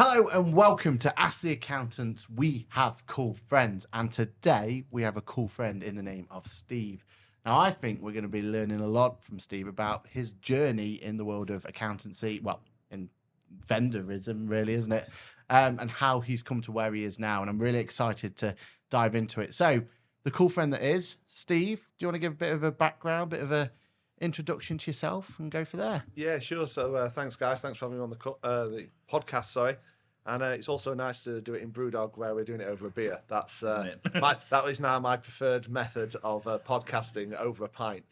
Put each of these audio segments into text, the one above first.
Hello and welcome to Ask the Accountants. We have cool friends, and today we have a cool friend in the name of Steve. Now, I think we're going to be learning a lot from Steve about his journey in the world of accountancy, well, in vendorism, really, isn't it? And how he's come to where he is now. And I'm really excited to dive into it. So, the cool friend that is Steve, do you want to give a bit of a background, bit of a introduction to yourself and go for there? Yeah, sure. So thanks, guys. Thanks for having me on the podcast. Sorry, and it's also nice to do it in Brewdog, where we're doing it over a beer. That's that is now my preferred method of podcasting over a pint.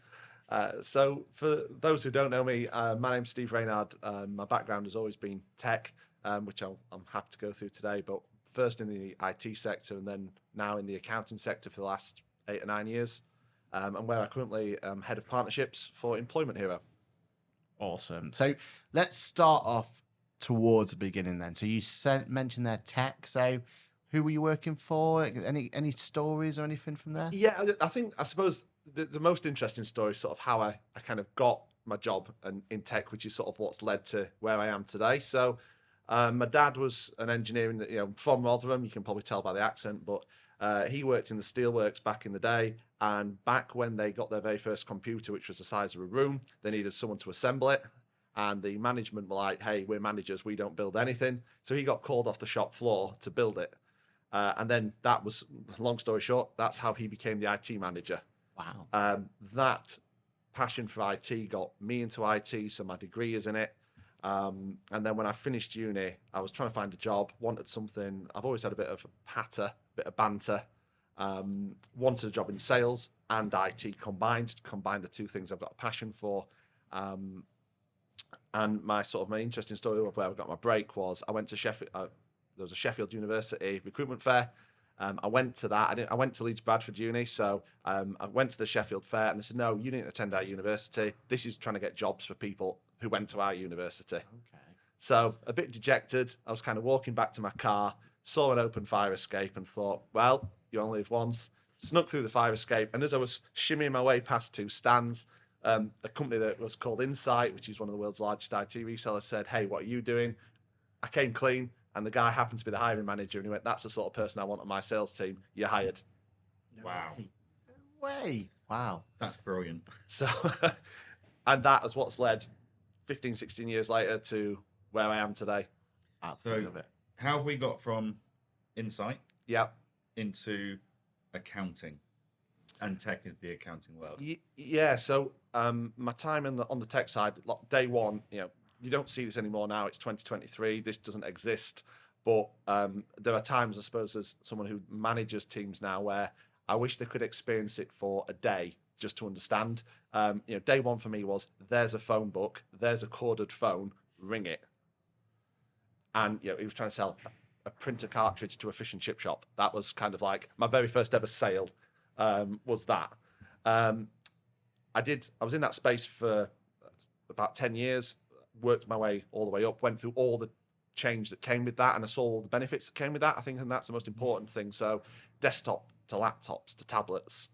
So for those who don't know me, my name's Steve Reynard. My background has always been tech, which I'm happy to go through today. But first in the IT sector, and then now in the accounting sector for the last 8 or 9 years. And where I currently head of partnerships for Employment Hero. Awesome. So let's start off towards the beginning then. So you mentioned their tech. So who were you working for? Any stories or anything from there? Yeah, I suppose the most interesting story is sort of how I kind of got my job in tech, which is sort of what's led to where I am today. So my dad was an engineer from Rotherham. You can probably tell by the accent, but he worked in the steelworks back in the day. And back when they got their very first computer, which was the size of a room, they needed someone to assemble it. And the management were like, hey, we're managers, we don't build anything. So he got called off the shop floor to build it. And then that was, long story short, that's how he became the IT manager. Wow. That passion for IT got me into IT, so my degree is in it. And then when I finished uni, I was trying to find a job, wanted something. I've always had a bit of patter, a bit of banter. Wanted a job in sales and IT combined the two things I've got a passion for. And my interesting story of where I got my break was I went to Sheffield. There was a Sheffield University recruitment fair. I went to that. I went to Leeds Bradford Uni, so I went to the Sheffield fair, and they said, "No, you didn't attend our university. This is trying to get jobs for people who went to our university." Okay. So a bit dejected. I was kind of walking back to my car, saw an open fire escape, and thought, "Well, you only live once." Snuck through the fire escape, and as I was shimmying my way past two stands, a company that was called Insight, which is one of the world's largest IT resellers, said, "Hey, what are you doing?" I came clean, and the guy happened to be the hiring manager, and he went, "That's the sort of person I want on my sales team. You're hired." Wow. No way. Wow. That's brilliant. So, and that is what's led 15, 16 years later to where I am today. Absolutely So- love it. How have we got from Insight Yeah. into accounting? And tech is the accounting world. Yeah, so my time on the tech side, day one, you don't see this anymore now. It's 2023. This doesn't exist. But there are times, I suppose, as someone who manages teams now, where I wish they could experience it for a day just to understand. Day one for me was, there's a phone book, there's a corded phone, ring it. And he was trying to sell a printer cartridge to a fish and chip shop. That was kind of like my very first ever sale. Was that. I was in that space for about 10 years, worked my way all the way up, went through all the change that came with that, and I saw all the benefits that came with that, I think, and that's the most important thing. So desktop to laptops to tablets,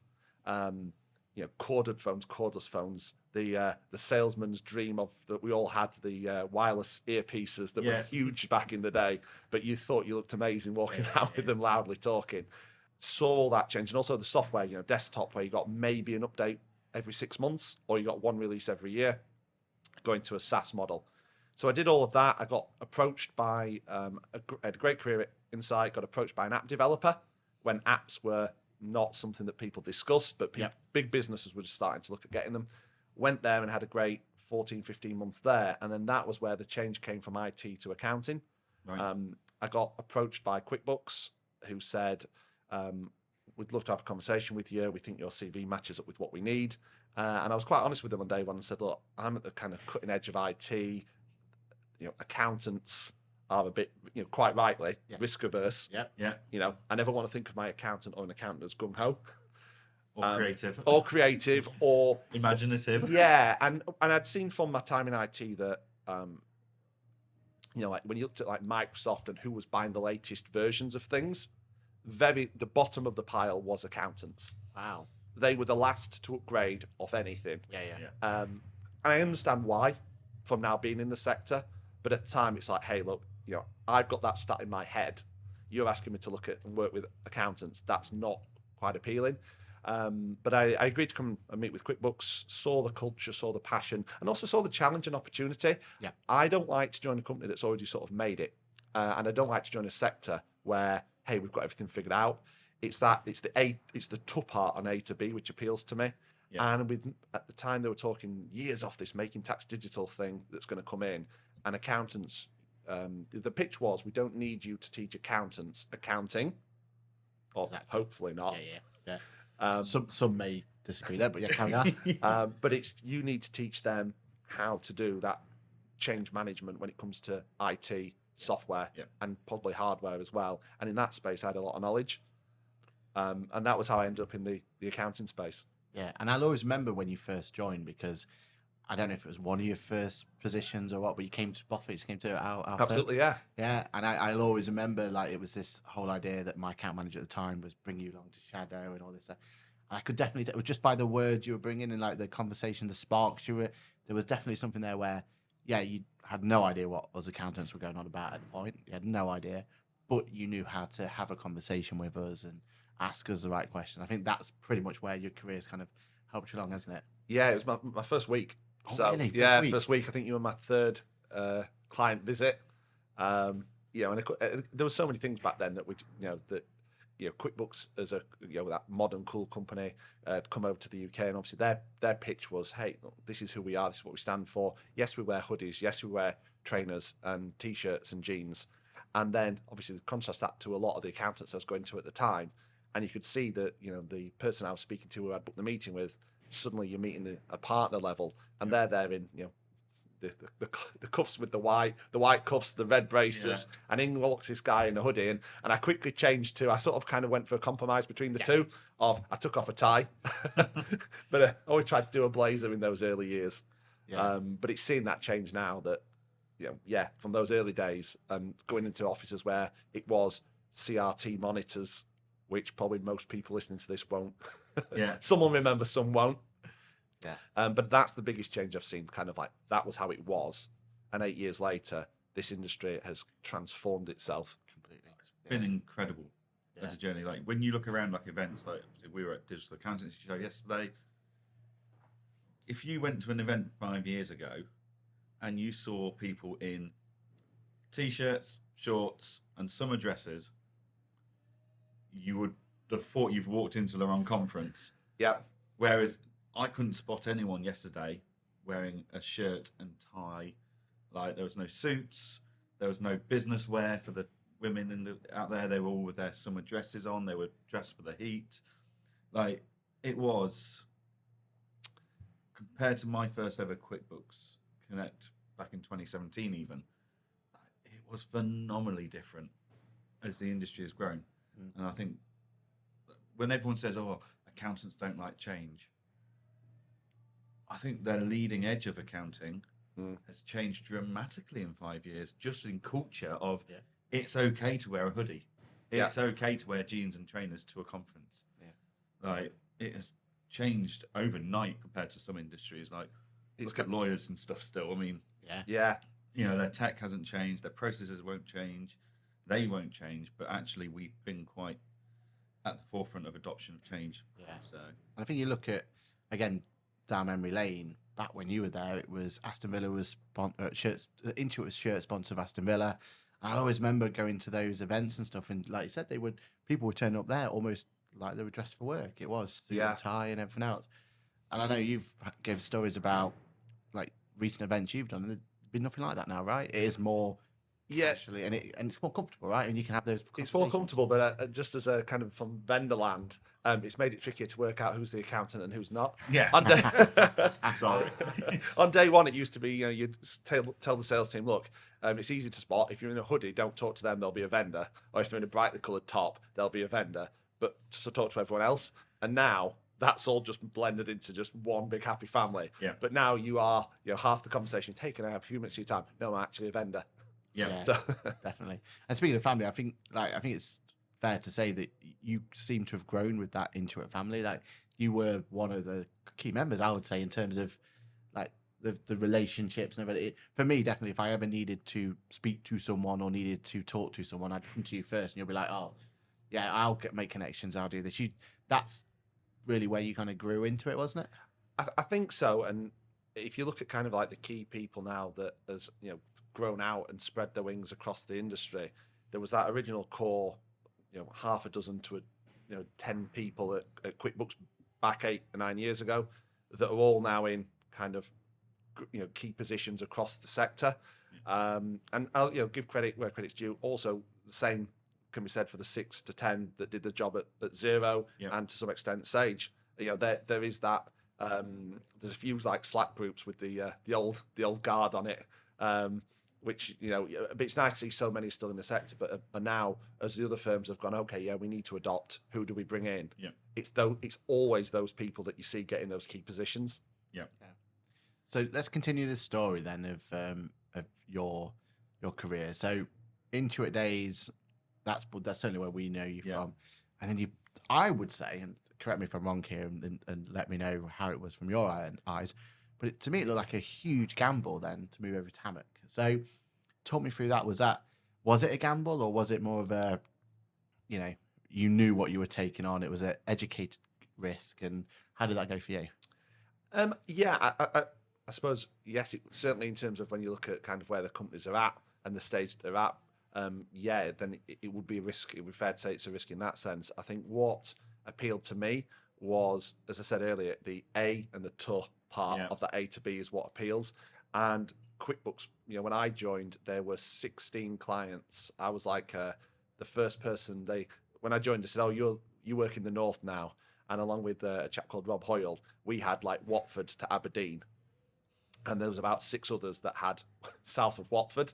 corded phones, cordless phones, the salesman's dream of that we all had, the wireless earpieces that were huge back in the day, but you thought you looked amazing walking around with them loudly talking. Saw all that change, and also the software, desktop, where you got maybe an update every 6 months, or you got one release every year, going to a SaaS model. So I did all of that. I got approached by had a great career at Insight, got approached by an app developer when apps were not something that people discussed, but big businesses were just starting to look at getting them. Went there and had a great 14, 15 months there, and then that was where the change came from IT to accounting. Right. I got approached by QuickBooks, who said, we'd love to have a conversation with you. We think your CV matches up with what we need. And I was quite honest with them on day one and said, look, I'm at the kind of cutting edge of IT. Accountants are a bit, quite rightly, risk averse. Yeah. I never want to think of my accountant or an accountant as gung-ho. Or creative. Or creative, or imaginative. Yeah, and I'd seen from my time in IT that, like when you looked at like Microsoft and who was buying the latest versions of things, the bottom of the pile was accountants. Wow. They were the last to upgrade of anything. Yeah. And I understand why, from now being in the sector, but at the time it's like, hey, look, I've got that stat in my head. You're asking me to look at and work with accountants. That's not quite appealing. But I agreed to come and meet with QuickBooks, saw the culture, saw the passion, and also saw the challenge and opportunity. Yeah. I don't like to join a company that's already sort of made it. And I don't like to join a sector where, hey, we've got everything figured out. It's the tough part on A to B, which appeals to me. Yeah. And at the time, they were talking years off this Making Tax Digital thing that's going to come in. And accountants, the pitch was, we don't need you to teach accountants accounting. Or hopefully not. Yeah. Some may disagree there, but yeah, carry on. But you need to teach them how to do that change management when it comes to IT, software, and probably hardware as well. And in that space, I had a lot of knowledge. And that was how I ended up in the accounting space. Yeah, and I'll always remember when you first joined, because I don't know if it was one of your first positions or what, but you came to Buffett, you came to our Absolutely, firm. Yeah, and I'll always remember, like, it was this whole idea that my account manager at the time was bring you along to Shadow and all this. I could definitely, just by the words you were bringing and like the conversation, the sparks there was definitely something there where, yeah, you had no idea what us accountants were going on about at the point. You had no idea, but you knew how to have a conversation with us and ask us the right questions. I think that's pretty much where your career's kind of helped you along, hasn't it? Yeah, it was my first week. Oh, really? First week. I think you were my third client visit. And there were so many things back then that QuickBooks as that modern cool company had come over to the UK, and obviously their pitch was, hey, look, this is who we are, this is what we stand for. Yes, we wear hoodies. Yes, we wear trainers and t-shirts and jeans. And then obviously contrast that to a lot of the accountants I was going to at the time, and you could see that the person I was speaking to, who I'd booked the meeting with, suddenly you're meeting a partner level, and they're there in the cuffs with the white cuffs, the red braces, and in walks this guy in a hoodie, and I quickly changed to, I sort of kind of went for a compromise between the two of, I took off a tie, but I always tried to do a blazer in those early years. But it's seeing that change now that, from those early days and going into offices where it was CRT monitors, which probably most people listening to this won't. Some will remember, some won't. But that's the biggest change I've seen. Kind of like that was how it was, and 8 years later, this industry has transformed itself completely. It's been incredible as a journey. Like when you look around, like events, like we were at Digital Accountancy Show yesterday. If you went to an event 5 years ago, and you saw people in t-shirts, shorts, and summer dresses, you would have thought you've walked into the wrong conference. Whereas I couldn't spot anyone yesterday wearing a shirt and tie. Like there was no suits, there was no business wear for the women out there. They were all with their summer dresses on. They were dressed for the heat. Like it was, compared to my first ever QuickBooks Connect back in 2017, even it was phenomenally different as the industry has grown. And I think when everyone says, "Oh, accountants don't like change," I think the leading edge of accounting has changed dramatically in 5 years, just in culture of it's okay to wear a hoodie. It's okay to wear jeans and trainers to a conference. Like it has changed overnight compared to some industries. Like look at lawyers and stuff still. I mean, their tech hasn't changed, their processes won't change, they won't change, but actually we've been quite at the forefront of adoption of change. So I think you look at, again, down memory lane, back when you were there, it was Aston Villa was Intuit was shirt sponsor of Aston Villa. I always remember going to those events and stuff, and like you said, people would turn up there almost like they were dressed for work. It was suit and tie and everything else. And I know you've gave stories about like recent events you've done, and there's been nothing like that now, right? It is more casually, and it's more comfortable, right? And you can have those. It's more comfortable, but just as a kind of from vendor land, it's made it trickier to work out who's the accountant and who's not. Sorry. On day one, it used to be, you'd tell the sales team, look, it's easy to spot. If you're in a hoodie, don't talk to them, they'll be a vendor. Or if they're in a brightly coloured top, they'll be a vendor. But just talk to everyone else. And now that's all just blended into just one big happy family. But now you are, half the conversation, hey, can I have a few minutes of your time? No, I'm actually a vendor. So. Definitely. And speaking of family, I think it's fair to say that you seem to have grown with that Intuit family. Like you were one of the key members, I would say, in terms of like the relationships and everything. For me, definitely, if I ever needed to speak to someone or needed to talk to someone, I'd come to you first, and you'll be like, "Oh, yeah, make connections. I'll do this." That's really where you kind of grew into it, wasn't it? I think so. And if you look at kind of like the key people now that has grown out and spread their wings across the industry, there was that original core, half a dozen to 10 people at QuickBooks back 8 or 9 years ago that are all now in kind of key positions across the sector. And I'll give credit where credit's due. Also, the same can be said for the 6 to 10 that did the job at Xero and to some extent Sage. There is that. There's a few like Slack groups with the old guard on it, which but it's nice to see so many still in the sector. But now, as the other firms have gone, okay, yeah, we need to adopt. Who do we bring in? Yeah, it's always those people that you see getting those key positions. Yeah. So let's continue this story then of your career. So Intuit days, that's certainly where we know you from, and then I would say, and correct me if I'm wrong here, and let me know how it was from your eyes. But to me, it looked like a huge gamble then to move over to Hammock. So talk me through that. Was it a gamble, or was it more of a, you knew what you were taking on? It was an educated risk, and how did that go for you? I suppose, yes, certainly in terms of when you look at kind of where the companies are at and the stage they're at, then it would be a risk. It would be fair to say it's a risk in that sense. I think what appealed to me was, as I said earlier, the A and the T part of that A to B is what appeals. And QuickBooks, when I joined, there were 16 clients. I was like the first person when I joined, they said, "Oh, you work in the north now." And along with a chap called Rob Hoyle, we had like Watford to Aberdeen. And there was about 6 others that had south of Watford.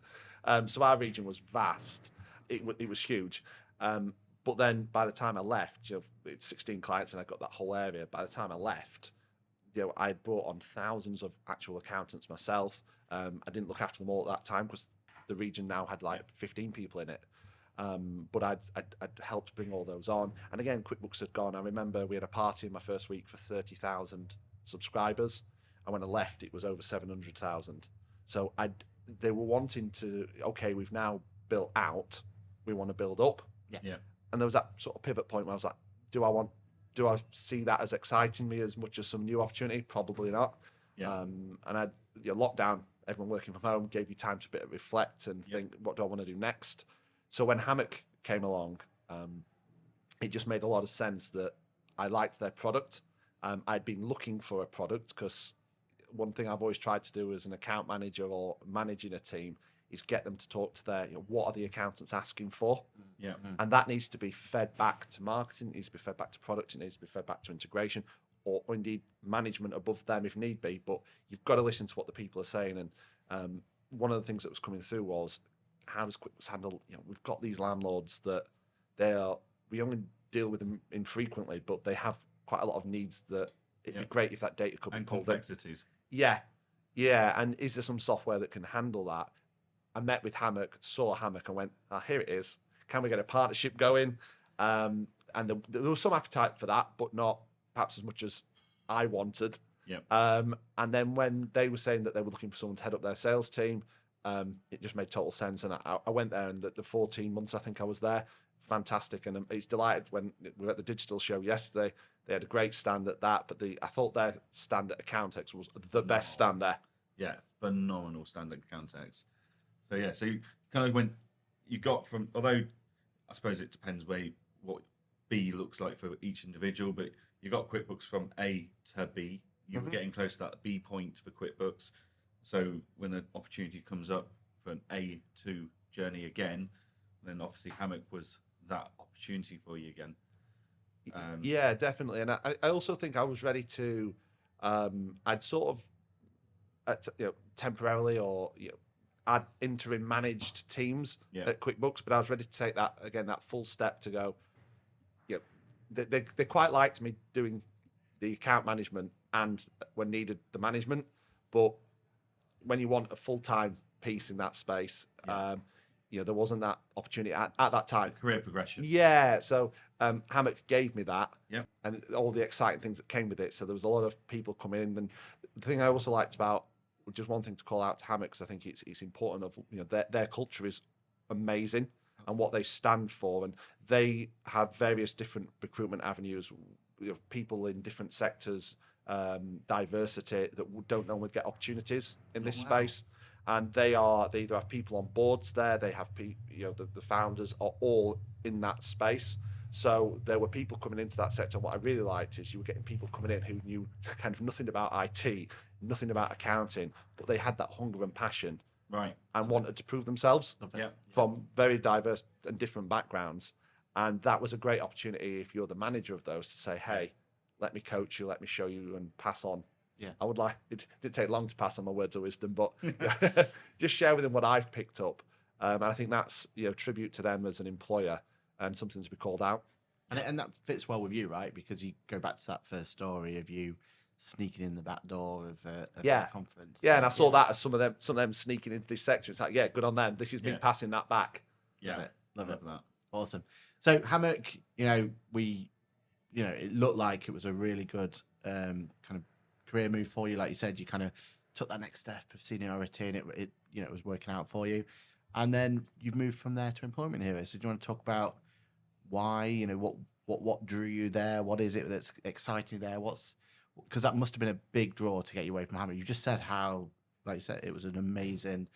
So our region was vast. It was huge. But then by the time I left, it's 16 clients and I got that whole area. By the time I left, I had brought on thousands of actual accountants myself. I didn't look after them all at that time because the region now had like 15 people in it. But I'd helped bring all those on. And again, QuickBooks had gone. I remember we had a party in my first week for 30,000 subscribers. And when I left, it was over 700,000. So they were wanting to, okay, we've now built out, we want to build up. Yeah. And there was that sort of pivot point where I was like, do I see that as exciting me as much as some new opportunity? Probably not. Yeah. And lockdown, everyone working from home, gave you time to reflect and think, what do I want to do next? So when Hammock came along, it just made a lot of sense that I liked their product. I'd been looking for a product because one thing I've always tried to do as an account manager or managing a team is get them to talk to their, what are the accountants asking for? Yeah. And that needs to be fed back to marketing, it needs to be fed back to product, it needs to be fed back to integration, or indeed management above them if need be. But you've got to listen to what the people are saying. And one of the things that was coming through was, how does QuickBooks handle, we've got these landlords that we only deal with them infrequently, but they have quite a lot of needs that it'd be great if that data could be pulled in. Complexities. Yeah. And is there some software that can handle that? I met with Hammock, saw Hammock, and went, here it is. Can we get a partnership going? And there was some appetite for that, but not perhaps as much as I wanted. Yeah. And then when they were saying that they were looking for someone to head up their sales team, it just made total sense. And I went there, and the 14 months I think I was there, fantastic. And it's delighted when we were at the digital show yesterday. They had a great stand at that, but I thought their stand at Accountex was the best stand there. Yeah, phenomenal stand at Accountex. So you kind of went, you got from, although I suppose it depends what B looks like for each individual, but you got QuickBooks from A to B. You were getting close to that B point for QuickBooks. So when an opportunity comes up for an A2 journey again, then obviously Hammock was that opportunity for you again. Yeah, definitely. And I also think I was ready to, I'd sort of, temporarily or, I'd interim managed teams at QuickBooks, but I was ready to take that full step to go, they quite liked me doing the account management and when needed the management, but when you want a full-time piece in that space, there wasn't that opportunity at that time. Career progression. Yeah, so Hammock gave me that, yeah, and all the exciting things that came with it. So there was a lot of people coming in, and the thing I also liked about just one thing to call out to Hammock, 'cause I think it's important. Of their culture is amazing and what they stand for, and they have various different recruitment avenues. People in different sectors, diversity that don't normally get opportunities in this space. And they either have people on boards there, they have the founders are all in that space. So there were people coming into that sector. What I really liked is you were getting people coming in who knew kind of nothing about IT, nothing about accounting, but they had that hunger and passion, Right. and wanted to prove themselves from very diverse and different backgrounds. And that was a great opportunity if you're the manager of those to say, hey, let me coach you, let me show you, and pass on. Yeah. It didn't take long to pass on my words of wisdom, but just share with them what I've picked up. And I think that's tribute to them as an employer and something to be called out. And that fits well with you, right? Because you go back to that first story of you sneaking in the back door of the conference. Yeah, and I saw that as some of them sneaking into this sector. It's like, yeah, good on them. This is me passing that back. Yeah, love it. That. Awesome. So Hammock, it looked like it was a really good kind of career move for you. Like you said, you kind of took that next step of seniority, and it was working out for you. And then you've moved from there to Employment Hero. So do you want to talk about why? What drew you there? What is it that's exciting you there? Because that must have been a big draw to get you away from Hammock. You just said how, like you said, it was an amazing,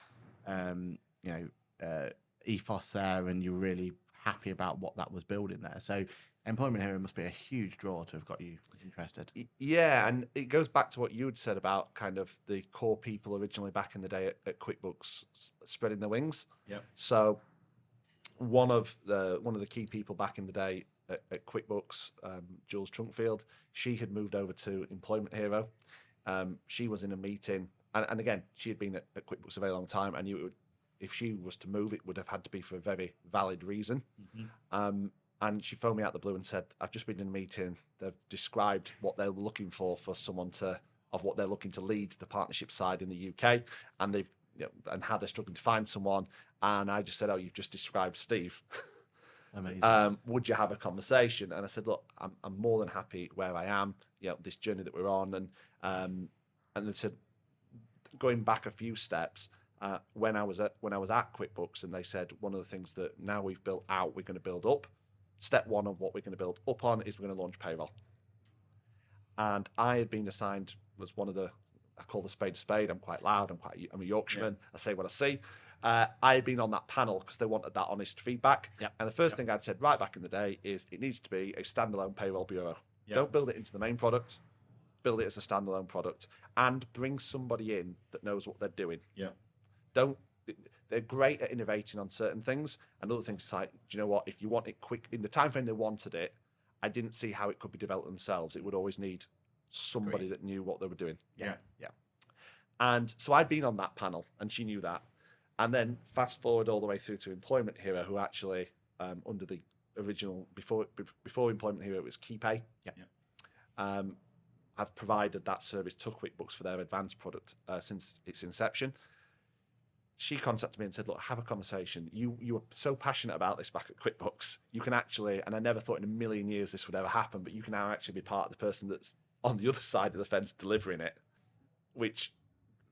ethos there, and you were really happy about what that was building there. So Employment Hero must be a huge draw to have got you interested. Yeah, and it goes back to what you had said about kind of the core people originally back in the day at QuickBooks spreading their wings. Yeah. So one of the key people back in the day at QuickBooks, Jules Trunkfield, she had moved over to Employment Hero. She was in a meeting, and again, she had been at QuickBooks a very long time, and if she was to move, it would have had to be for a very valid reason. Mm-hmm. And she phoned me out the blue and said, I've just been in a meeting. They've described what they're looking for someone of what they're looking to lead the partnership side in the UK, and and how they're struggling to find someone. And I just said, oh, you've just described Steve. Amazing. Would you have a conversation? And I said, look, I'm more than happy where I am, this journey that we're on. And they said, going back a few steps, when I was at QuickBooks, and they said, one of the things that now we've built out, we're going to build up. Step one of what we're going to build up on is we're going to launch payroll. And I had been assigned as one of I call the spade a spade. I'm quite loud. I'm a Yorkshireman. Yeah. I say what I see. I had been on that panel because they wanted that honest feedback. Yep. And the first thing I'd said right back in the day is it needs to be a standalone payroll bureau. Yep. Don't build it into the main product. Build it as a standalone product, and bring somebody in that knows what they're doing. Yeah. They're great at innovating on certain things, and other things. It's like, do you know what? If you want it quick in the time frame they wanted it, I didn't see how it could be developed themselves. It would always need somebody that knew what they were doing. Yeah. And so I'd been on that panel, and she knew that. And then fast forward all the way through to Employment Hero, who actually under the original before Employment Hero it was KeyPay. Yeah. I've provided that service to QuickBooks for their advanced product since its inception. She contacted me and said, look, have a conversation. You were so passionate about this back at QuickBooks. You can actually, and I never thought in a million years this would ever happen, but you can now actually be part of the person that's on the other side of the fence delivering it, which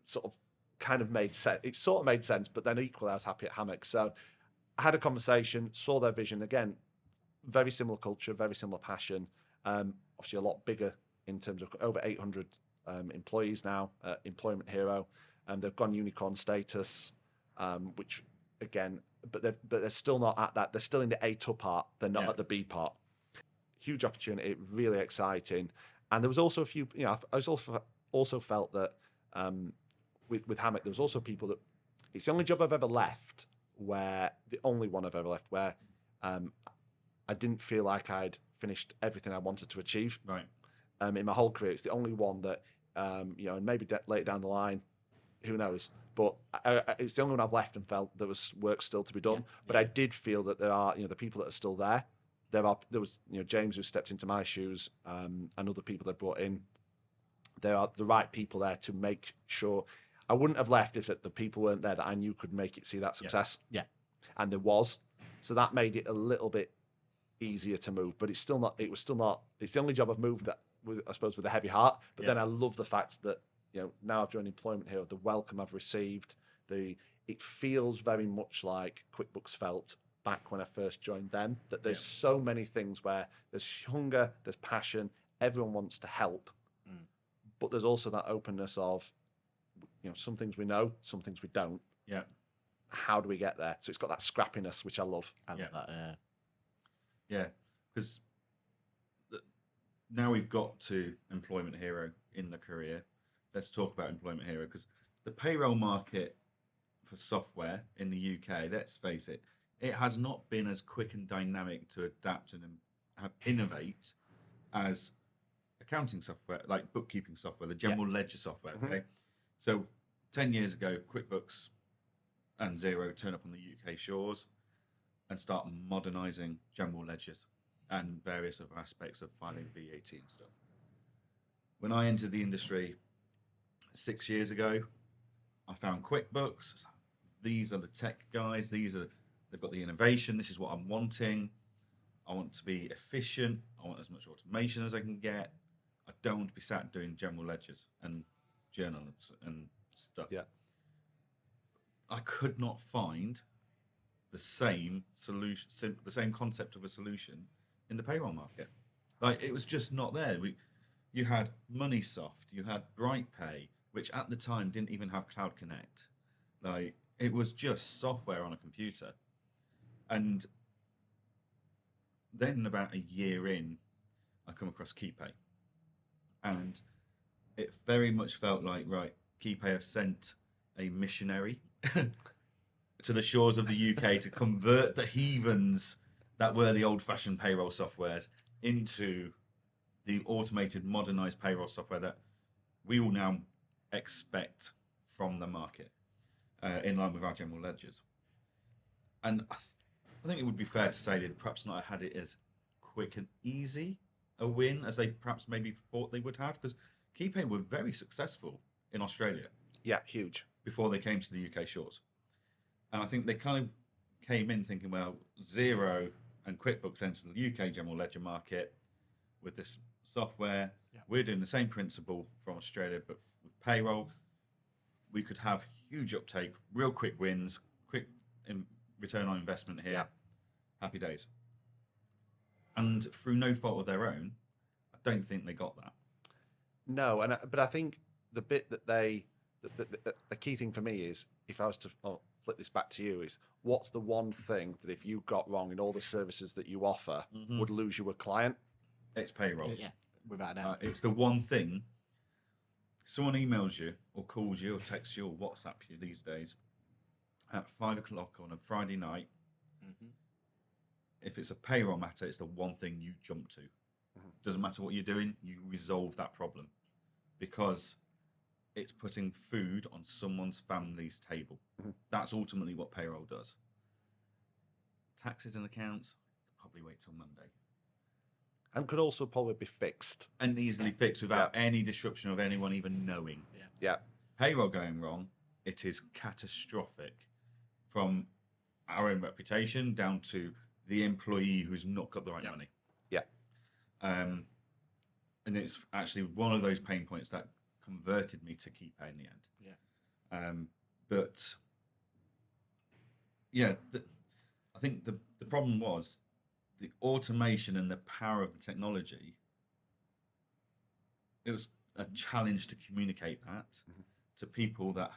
sort of kind of made sense. It sort of made sense, but then equally I was happy at Hammock. So I had a conversation, saw their vision. Again, very similar culture, very similar passion. Obviously a lot bigger in terms of over 800 employees now, Employment Hero. They've gone unicorn status, which again, but they're still not at that. They're still in the A2 part. They're not at the B part. Huge opportunity, really exciting. And there was also a few. I was also felt that with Hammock, there was also people that it's the only job I've ever left where the only one I've ever left where I didn't feel like I'd finished everything I wanted to achieve. Right. In my whole career, it's the only one that and maybe later down the line, who knows? But it's the only one I've left and felt there was work still to be done. Yeah. But I did feel that there are, the people that are still there. There was, James who stepped into my shoes, and other people they brought in. There are the right people there to make sure. I wouldn't have left if the people weren't there that I knew could make it see that success. Yeah. And there was, so that made it a little bit easier to move. But it was still not. It's the only job I've moved that, I suppose, with a heavy heart. But then I love the fact that now I've joined Employment Hero, the welcome I've received, it feels very much like QuickBooks felt back when I first joined them, that there's so many things where there's hunger, there's passion, everyone wants to help, but there's also that openness of, some things we know, some things we don't. Yeah. How do we get there? So it's got that scrappiness, which I love. I love that. Yeah. Yeah, because now we've got to Employment Hero in the career. Let's talk about Employment Hero, because the payroll market for software in the UK, let's face it, it has not been as quick and dynamic to adapt and innovate as accounting software, like bookkeeping software, the general ledger software. Okay, so 10 years ago, QuickBooks and Xero turn up on the UK shores and start modernizing general ledgers and various other aspects of filing VAT and stuff. When I entered the industry 6 years ago, I found QuickBooks. These are the tech guys. They've got the innovation. This is what I'm wanting. I want to be efficient. I want as much automation as I can get. I don't want to be sat doing general ledgers and journals and stuff. Yeah. I could not find the same solution, the same concept of a solution in the payroll market. Like, it was just not there. You had MoneySoft, you had BrightPay, which at the time didn't even have Cloud Connect. Like, it was just software on a computer. And then about a year in, I come across KeyPay. And it very much felt like, right, KeyPay have sent a missionary to the shores of the UK to convert the heathens that were the old-fashioned payroll softwares into the automated, modernized payroll software that we will now expect from the market, in line with our general ledgers. And I think it would be fair to say that perhaps not had it as quick and easy a win as they perhaps maybe thought they would have, because KeyPay were very successful in Australia. Yeah, huge. Before they came to the UK shores. And I think they kind of came in thinking, well, Xero and QuickBooks entered the UK general ledger market with this software. Yeah. We're doing the same principle from Australia, but with payroll. We could have huge uptake, real quick wins, quick return on investment here. Yeah. Happy days. And through no fault of their own, I don't think they got that. No, but I think the bit that the key thing for me is, if I was to flip this back to you, is what's the one thing that if you got wrong in all the services that you offer would lose you a client? It's payroll. Yeah, without a doubt. It's the one thing. Someone emails you or calls you or texts you or WhatsApp you these days at 5 o'clock on a Friday night. If it's a payroll matter, it's the one thing you jump to. Doesn't matter what you're doing, you resolve that problem, because it's putting food on someone's family's table. That's ultimately what payroll does. Taxes and accounts, probably wait till Monday. And could also probably be fixed. And easily fixed without any disruption of anyone even knowing. Yeah. Payroll going wrong, it is catastrophic, from our own reputation down to the employee who's not got the right money. Yeah. And it's actually one of those pain points that converted me to KeyPay in the end. Yeah. But yeah, I think the problem was the automation and the power of the technology. It was a challenge to communicate that to people that,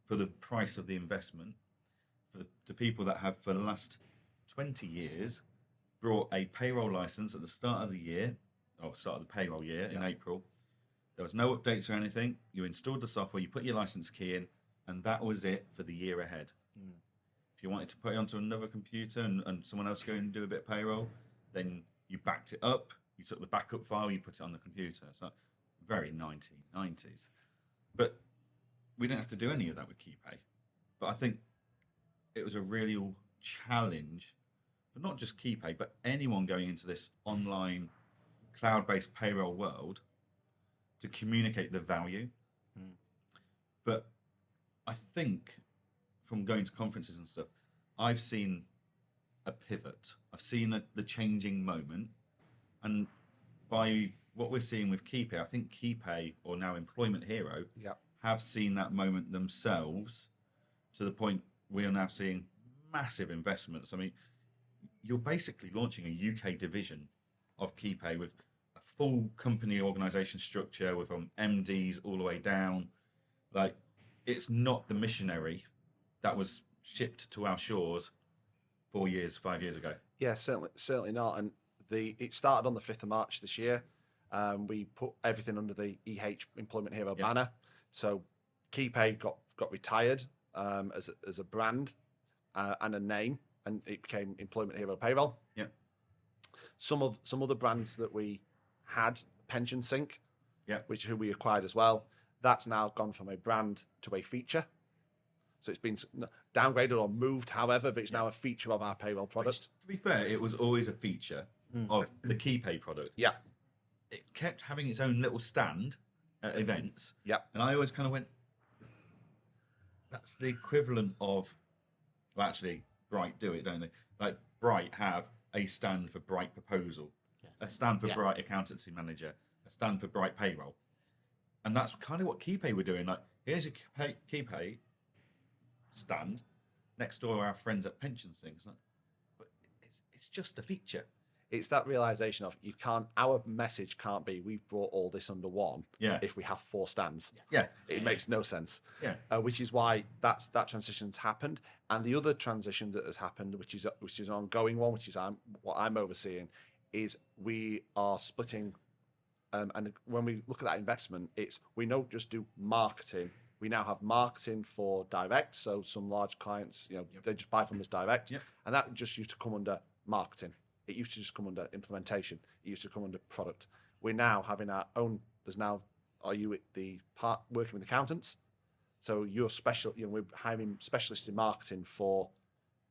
for the price of the investment, to people that have for the last 20 years brought a payroll license at the start of the year, or start of the payroll year in April. There was no updates or anything. You installed the software, you put your license key in, and that was it for the year ahead. If you wanted to put it onto another computer and someone else go and do a bit of payroll, then you backed it up, you took the backup file, you put it on the computer. So very 1990s. But we didn't have to do any of that with KeyPay. But I think it was a real challenge for not just KeyPay, but anyone going into this online cloud-based payroll world to communicate the value. But I think from going to conferences and stuff, I've seen a pivot. I've seen the changing moment. And by what we're seeing with KeyPay, I think KeyPay, or now Employment Hero, Yeah. have seen that moment themselves to the point we are now seeing massive investments. I mean, you're basically launching a UK division of KeyPay with a full company organisation structure with MDs all the way down. Like, it's not the missionary that was shipped to our shores 5 years ago. Yeah, certainly not. And it started on the 5th of March this year. We put everything under the Employment Hero banner. So KeyPay got retired as a brand and a name, and it became Employment Hero Payroll. Yeah. Some other brands that we had, Pension Sync, who we acquired as well, that's now gone from a brand to a feature. So it's been downgraded or moved, however, but it's now a feature of our payroll product. Which, to be fair, it was always a feature of the KeyPay product. Yeah. It kept having its own little stand at events. Yeah. And I always kind of went, that's the equivalent of, well, actually, Bright do it, don't they? Like, Bright have a stand for Bright Proposal, a stand for Bright Accountancy Manager, a stand for Bright Payroll. And that's kind of what KeyPay were doing. Like, here's your KeyPay stand next door to our friends at Pension Things. But it's just a feature. It's that realization of our message can't be we've brought all this under one if we have 4 stands. Yeah. It makes no sense. Yeah. Which is why that transition's happened. And the other transition that has happened, which is an ongoing one, which is what I'm overseeing, is we are splitting. And when we look at that investment, we don't just do marketing. We now have marketing for direct. So some large clients, they just buy from us direct. Yep. And that just used to come under marketing. It used to just come under implementation. It used to come under product. We're now having our own. Are you at the part working with accountants? So you're special. We're hiring specialists in marketing for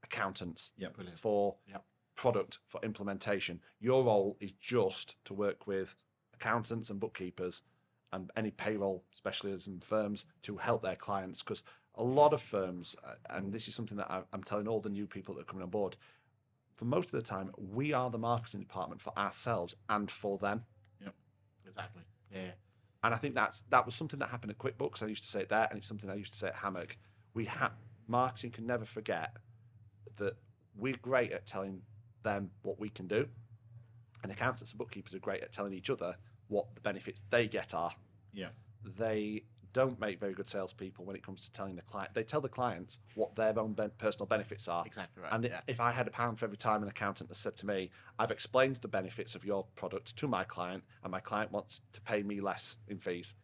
accountants. Yeah, brilliant. For product, for implementation. Your role is just to work with accountants and bookkeepers and any payroll specialism firms to help their clients, because a lot of firms, and this is something that I'm telling all the new people that are coming on board, for most of the time, we are the marketing department for ourselves and for them. Yep. Exactly. Yeah. And I think that was something that happened at QuickBooks. I used to say it there, and it's something I used to say at Hammock. Marketing can never forget that we're great at telling them what we can do, and accountants and bookkeepers are great at telling each other what the benefits they get are. Yeah. They don't make very good salespeople when it comes to telling the client. They tell the clients what their own personal benefits are. Exactly right. And if I had £1 for every time an accountant has said to me, I've explained the benefits of your product to my client, and my client wants to pay me less in fees,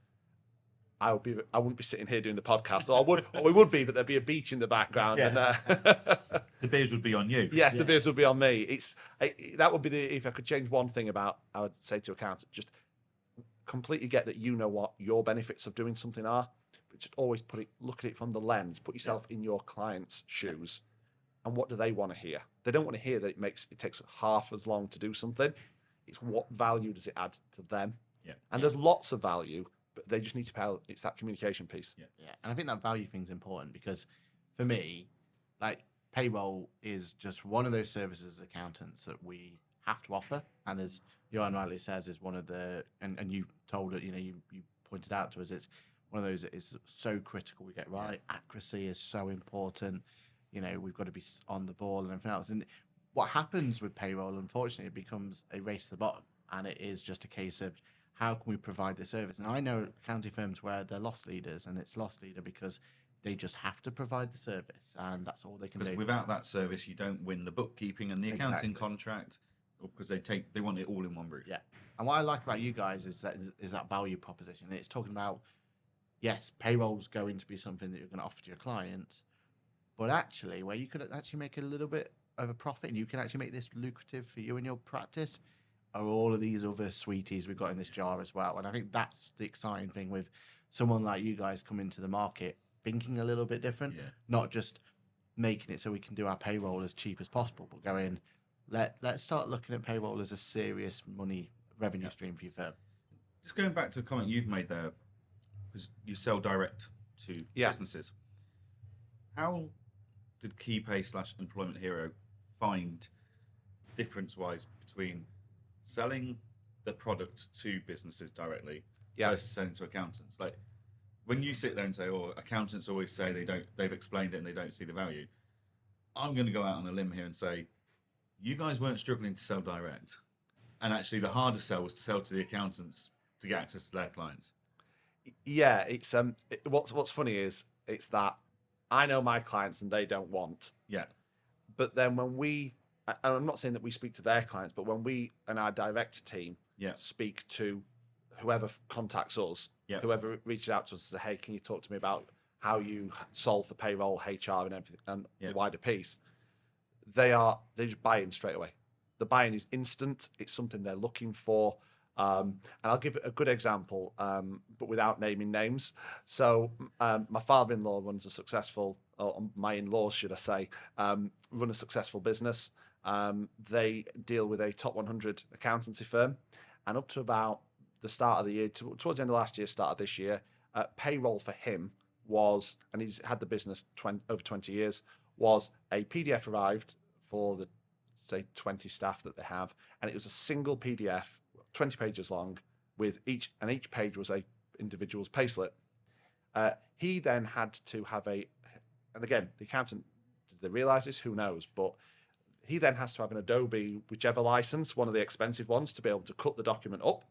I wouldn't be sitting here doing the podcast. Or we would be, but there'd be a beach in the background. Yeah. And, The beers would be on you. yes, the beers would be on me. That would be if I could change one thing I would say to accountants, just completely get that what your benefits of doing something are, but just always look at it from the lens, put yourself in your client's shoes, and what do they want to hear? They don't want to hear that it takes half as long to do something. It's what value does it add to them? Yeah. And there's lots of value, but they just need to pay. It's that communication piece. Yeah. And I think that value thing's important because for me, like, payroll is just one of those services as accountants that we have to offer. And as Johann rightly says, is one of the, and you told it, you pointed out to us, it's one of those that is so critical we get right. Accuracy is so important. We've got to be on the ball and everything else. And what happens with payroll, unfortunately, it becomes a race to the bottom. And it is just a case of how can we provide this service? And I know accounting firms where they're loss leaders, and it's loss leader because they just have to provide the service, and that's all they can do. Because without that service, you don't win the bookkeeping and the accounting contract, because they want it all in one roof. Yeah. And what I like about you guys is that value proposition. It's talking about, yes, payroll's going to be something that you're going to offer to your clients, but actually where you could actually make a little bit of a profit and you can actually make this lucrative for you and your practice are all of these other sweeties we've got in this jar as well. And I think that's the exciting thing with someone like you guys coming to the market thinking a little bit different, not just making it so we can do our payroll as cheap as possible, but going, let's start looking at payroll as a serious money revenue stream for your firm. Just going back to a comment you've made there, because you sell direct to businesses. How did KeyPay / Employment Hero find difference-wise between selling the product to businesses directly Yeah. versus selling to accountants. Like when you sit there and say, "Oh, accountants always say they've explained it and they don't see the value." I'm going to go out on a limb here and say, you guys weren't struggling to sell direct, and actually the hardest sell was to sell to the accountants to get access to their clients. Yeah, it's what's funny is it's that I know my clients and they don't want. Yeah. But then when and I'm not saying that we speak to their clients, but when we and our direct team speak to whoever contacts us, whoever reaches out to us and say, hey, can you talk to me about how you solve for payroll, HR, and everything, and the wider piece, they just buy in straight away. The buy-in is instant. It's something they're looking for. And I'll give a good example, but without naming names. So my father-in-law runs a successful, or my in-laws, should I say, run a successful business. They deal with a top 100 accountancy firm. And up to about the start of the year, towards the end of last year, start of this year, payroll for him was, and he's had the business over 20 years, was a PDF arrived for the, say, 20 staff that they have. And it was a single PDF, 20 pages long, with each page was a individual's payslip. He then had to have and again, the accountant, did they realize this? Who knows? But he then has to have an Adobe, whichever license, one of the expensive ones, to be able to cut the document up.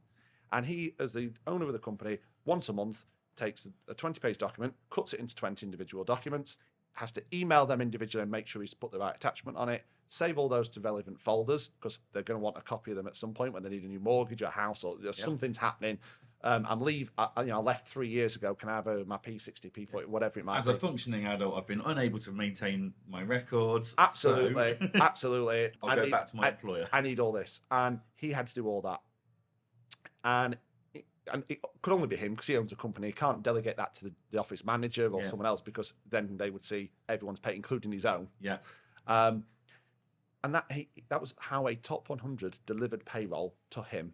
And he, as the owner of the company, once a month, takes a 20-page document, cuts it into 20 individual documents, has to email them individually and make sure he's put the right attachment on it, save all those to relevant folders, because they're going to want a copy of them at some point when they need a new mortgage or a house, or something's happening. I left 3 years ago. Can I have my P60, P40, whatever it might be? As a functioning adult, I've been unable to maintain my records. Absolutely, so absolutely. I'll go back to my employer. I need all this, and he had to do all that, and it could only be him because he owns a company. He can't delegate that to the office manager or someone else, because then they would see everyone's pay, including his own. Yeah. And that was how a top 100 delivered payroll to him.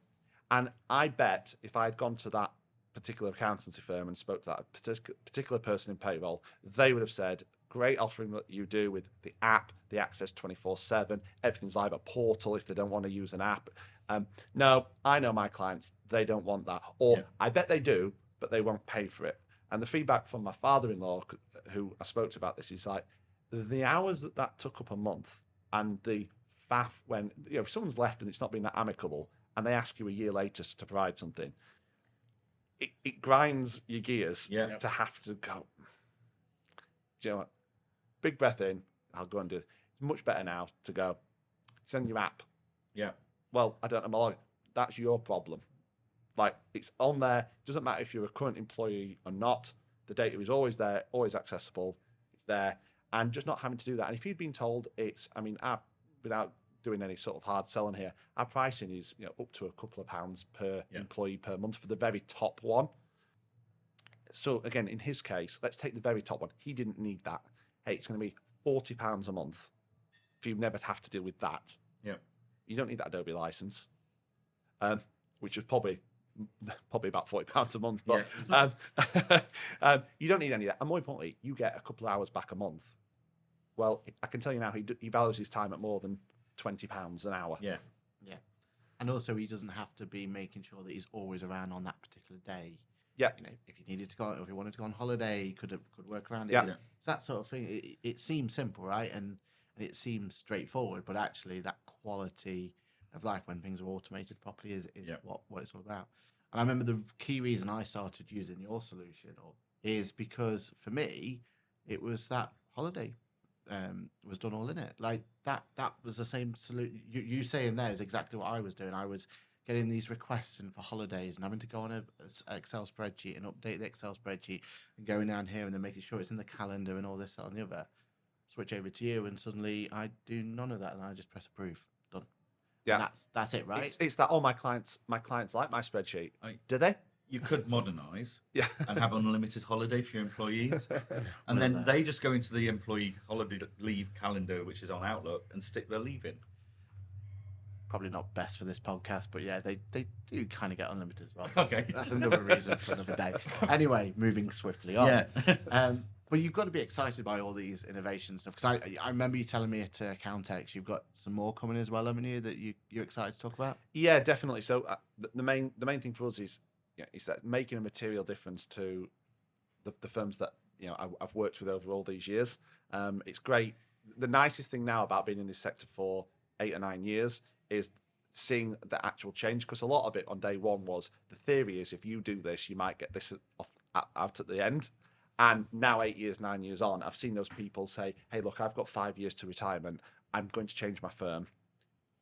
And I bet if I had gone to that particular accountancy firm and spoke to that particular person in payroll, they would have said, great offering that you do with the app, the access 24/7, everything's live, a portal if they don't want to use an app. No, I know my clients, they don't want that. Or I bet they do, but they won't pay for it. And the feedback from my father-in-law, who I spoke to about this, is like, the hours that took up a month, and the faff when, if someone's left and it's not been that amicable, and they ask you a year later to provide something, it grinds your gears to have to go, do you know what? Big breath in, I'll go and do it. It's much better now to go, send your app. Yeah. Well, I don't know my login. That's your problem. Like, it's on there. It doesn't matter if you're a current employee or not. The data is always there, always accessible. It's there. And just not having to do that. And if you'd been told without doing any sort of hard selling here, our pricing is up to a couple of pounds per employee per month for the very top one. So again, in his case, let's take the very top one. He didn't need that. Hey, it's going to be £40 a month if you never have to deal with that. Yeah. You don't need that Adobe license, which is probably about £40 a month. But you don't need any of that. And more importantly, you get a couple of hours back a month. Well, I can tell you now, he values his time at more than £20 an hour. Yeah. Yeah. And also, he doesn't have to be making sure that he's always around on that particular day. Yeah. If he needed to go, if he wanted to go on holiday, he could work around it. Yeah. It's that sort of thing. It seems simple, right? And it seems straightforward, but actually that quality of life when things are automated properly is what it's all about. And I remember the key reason I started using your solution is because for me, it was that holiday was done all in it. Like that was the same solution. You saying there is exactly what I was doing. I was getting these requests in for holidays and having to go on an Excel spreadsheet and update the Excel spreadsheet and going down here and then making sure it's in the calendar and all this, that, and the other. Switch over to you and suddenly I do none of that and I just press approve. Done. Yeah. And that's it, right? It's that, my clients like my spreadsheet. Do they? You could modernise and have unlimited holiday for your employees. And Well, then they just go into the employee holiday leave calendar, which is on Outlook, and stick their leave in. Probably not best for this podcast, but yeah, they do kind of get unlimited as well. Okay. That's another reason for another day. Anyway, moving swiftly on. Yeah. But you've got to be excited by all these innovation stuff, because I remember you telling me at Countex you've got some more coming as well, haven't you? That you're excited to talk about. Yeah, definitely. So the main thing for us is that making a material difference to the firms that I've worked with over all these years. It's great. The nicest thing now about being in this sector for 8 or 9 years is seeing the actual change, because a lot of it on day one was the theory is if you do this, you might get this out at the end. And now 8 years, 9 years on, I've seen those people say, hey, look, I've got 5 years to retirement. I'm going to change my firm,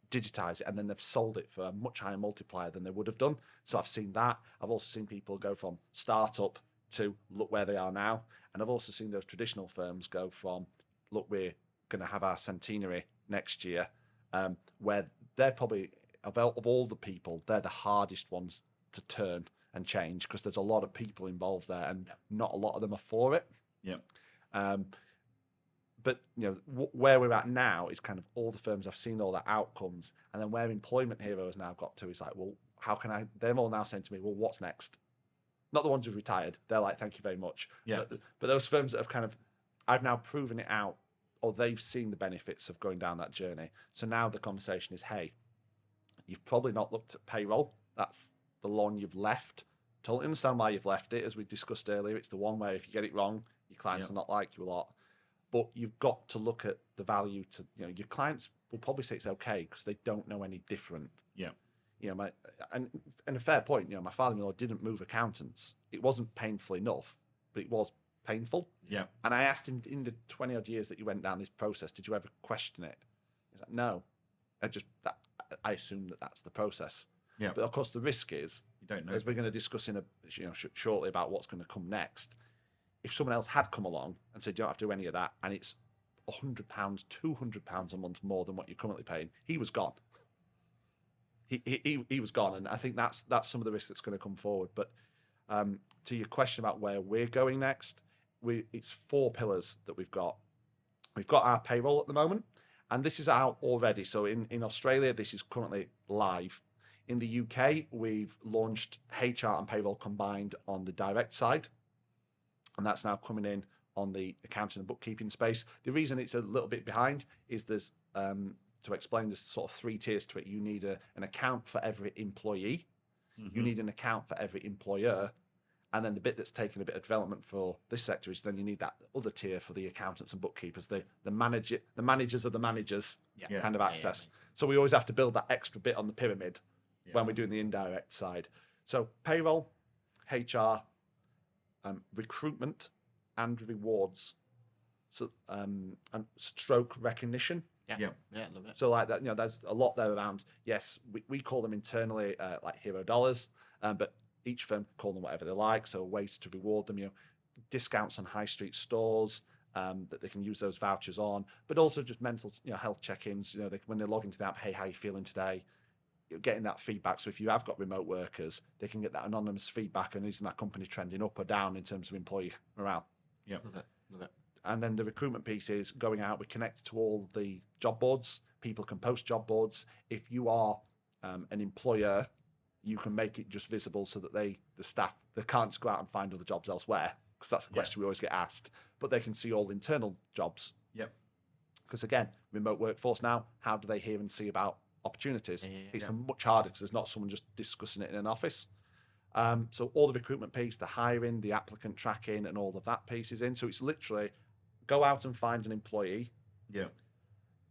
digitize it, and then they've sold it for a much higher multiplier than they would have done. So I've seen that. I've also seen people go from startup to look where they are now. And I've also seen those traditional firms go from, look, we're going to have our centenary next year, where they're probably, of all the people, they're the hardest ones to turn and change, because there's a lot of people involved there and not a lot of them are for it. Yeah. But where we're at now is kind of all the firms, I've seen all the outcomes, and then where Employment Hero has now got to is like, well, how can I? They're all now saying to me, well, what's next? Not the ones who've retired. They're like, thank you very much. Yeah. But those firms that have kind of, I've now proven it out, or they've seen the benefits of going down that journey. So now the conversation is, hey, you've probably not looked at payroll. That's the one you've left. Totally understand why you've left it. As we discussed earlier, it's the one where if you get it wrong, your clients will not like you a lot. But you've got to look at the value to, your clients will probably say it's okay because they don't know any different. Yeah. And a fair point, my father-in-law didn't move accountants. It wasn't painful enough, but it was painful. Yeah. And I asked him, in the 20 odd years that you went down this process, did you ever question it? He's like, no. I assume that that's the process. Yeah. But of course, the risk is, You don't know. as we're going to discuss in shortly about what's going to come next. If someone else had come along and said you don't have to do any of that, and it's £100, £200 a month more than what you're currently paying, he was gone. He was gone, and I think that's some of the risk that's going to come forward. But to your question about where we're going next, it's 4 pillars that we've got. We've got our payroll at the moment, and this is out already. So in Australia, this is currently live. In the UK, we've launched HR and payroll combined on the direct side, and that's now coming in on the accounting and bookkeeping space. The reason it's a little bit behind is there's, to explain, there's sort of 3 tiers to it. You need an account for every employee, you need an account for every employer, and then the bit that's taken a bit of development for this sector is then you need that other tier for the accountants and bookkeepers, the managers of the managers kind of access. So we always have to build that extra bit on the pyramid when we're doing the indirect side. So payroll, HR, recruitment and rewards, so and stroke recognition. Yeah, love it. So like that, there's a lot there around. Yes, we call them internally like hero dollars, but each firm can call them whatever they like. So ways to reward them, discounts on high street stores that they can use those vouchers on, but also just mental health check-ins. When they log into the app, hey, how are you feeling today? Getting that feedback. So if you have got remote workers, they can get that anonymous feedback and isn't that company trending up or down in terms of employee morale. Yeah. Love it. And then the recruitment piece is going out. We connect to all the job boards. People can post job boards. If you are an employer, you can make it just visible so that the staff, they can't just go out and find other jobs elsewhere, because that's a question we always get asked. But they can see all internal jobs. Yep. Because again, remote workforce now, how do they hear and see about opportunities? It's much harder because there's not someone just discussing it in an office. So all the recruitment piece, the hiring, the applicant tracking, and all of that piece is in. So it's literally go out and find an employee,